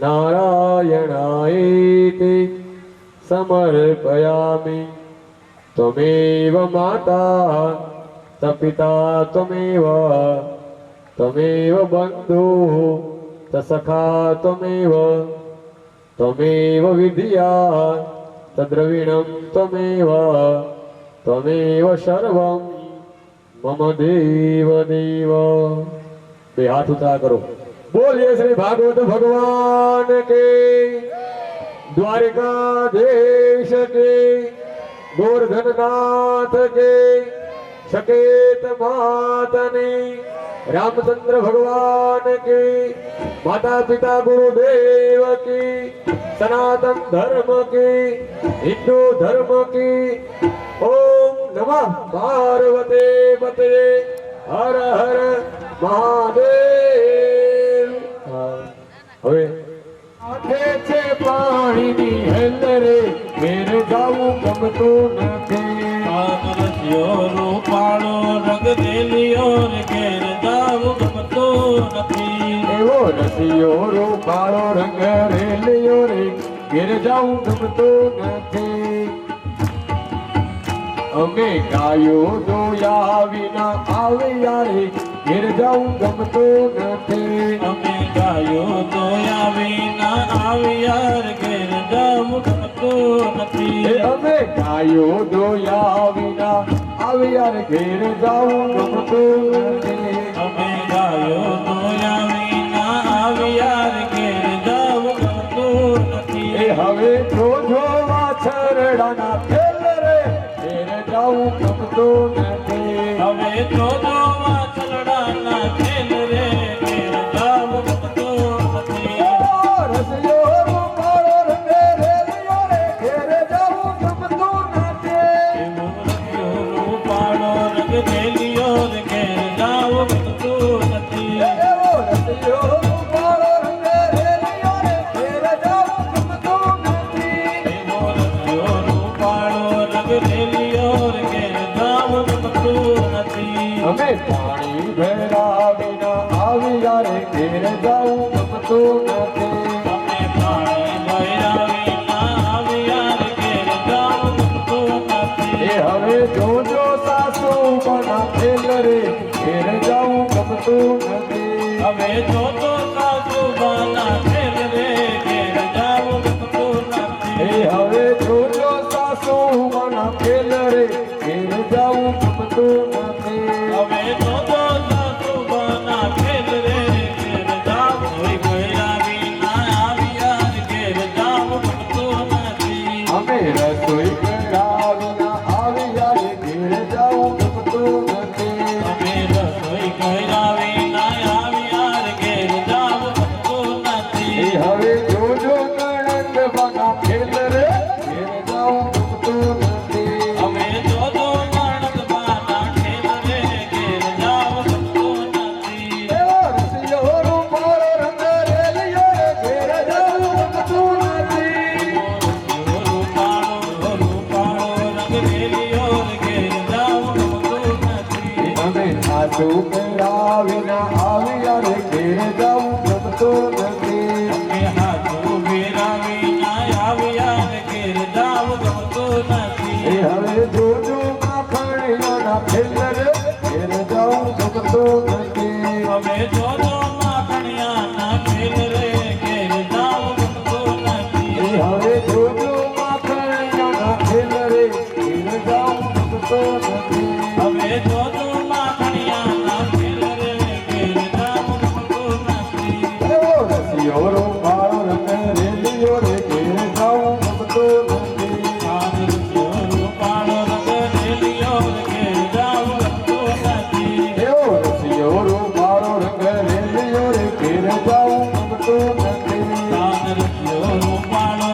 નારાયણાય સમર્પયામિ. ત્વમેવ માતા સ પિતા ત્વમેવ ત્વમેવ બંધુ સ સખા ત્વમેવ ત્વમેવ વિદ્યા તદ્રવિણમ ત્વમેવ ત્વમેવ સર્વમ મમ દેવ દેવ. બે હાથ ઊંચા કરો. બોલીએ શ્રી ભાગવત ભગવાન કે, દ્વારિકાધીશ કે, ગોર્ધનનાથ કે, સકેત માતની, रामचंद्र भगवान की, माता पिता गुरुदेव की, सनातन धर्म की, हिंदू धर्म की. ओम नमः पार्वते पते हर हर महादेव. હવે આખે છે પાણીની હેલરે મેર જાવું ગમતું નથી. રસિયો રૂપાળો રંગ દેલિયો રે ઘેર જાવું ગમતું નથી. એવો રસિયો રૂપાળો રંગ રેલિયો રે ઘેર જાવું ગમતું નથી. અમે ગાયો જોયા વિના આવ્યા રે ઘેર જાવું ગમતું નથી. અમે ગાયો દોયા વિના આવ્યા રે ઘેર જાવું ગમતું નથી. અમે ગાયો જોયા વિના આવ્યા રે ઘેર જાવું ગમતું નથી. અમે ગાયો દોયા વિના આવ્યા રે ઘેર જાવું ગમતું નથી. એ હવે જોજો વાછરડાના ખેલ રે ઘેર જાવું ગમતું નથી. હવે તો વાછરડાના ખેલ રે ઘેર જાવું ગમતું નથી. રસિયો રૂપાળો રંગ રેલિયો રે ઘેર જાવું ગમતું નથી. એવો રસિયો રૂપાળો રંગ રેલિયો રે ઘેર જાવું ગમતું નથી. એવો રસિયો રૂપાળો રંગ રેલિયો રે ઘેર જાવું ગમતું નથી. એવો રસિયો રૂપાળો રંગ રેલિયો રે ઘેર જાવું ગમતું નથી. અમે પાણી ભેરા વિના આવ્યા રે ઘેર જાવું ગમતું નથી. અમે પાણી ભર્યા વિના આવ્યા રે ઘેર જાવું ગમતું નથી. એ હવે જોજો સાસુ બના ખેલ રે ઘેર જાવું ગમતું નથી. હવે તો સાસુબાના ખેલ રે ઘેર જાવું ગમતું એ નથી. હવે જોજો સાસુ બના ખેલ રે ઘેર જાવું ગમતું નથી. હવે તો સાસુબાના ખેલ રે ઘેર જાવું કોઈ ગયા વિના આવ્યા રે ઘેર જાવું ગમતું નથી. અમે રસોઈ કર્યા વિના આવ્યા રે ઘેર જાવું ગમતું નથી. અમે રસોઈ કર્યા વિના આવ્યા રે ઘેર જાવું ગમતું એ નથી. હવે જોજો નણંદ બના ખેલ રે ઘેર જાવું ગમતું નથી. અમે માણસબાના ખેલ રે ઘેર જાવું ગમતું નથી. એવો રસિયો રૂપાળો રંગ રેલિયો રે ઘેર જાવું ગમતું નથી. રૂપાળો રૂપાળો રંગ રેલિયો રે ઘેર હાથું પહેરાવીને આવ્યા રે ઘેર જાવું ગમતું નથી અમે હાથો ફેરાવી ના આવ્યા ને ઘેર જાવ ગમતું એ નથી હવે જોજો માખણિયાના ખેલ રે ઘેર જાવું ગમતું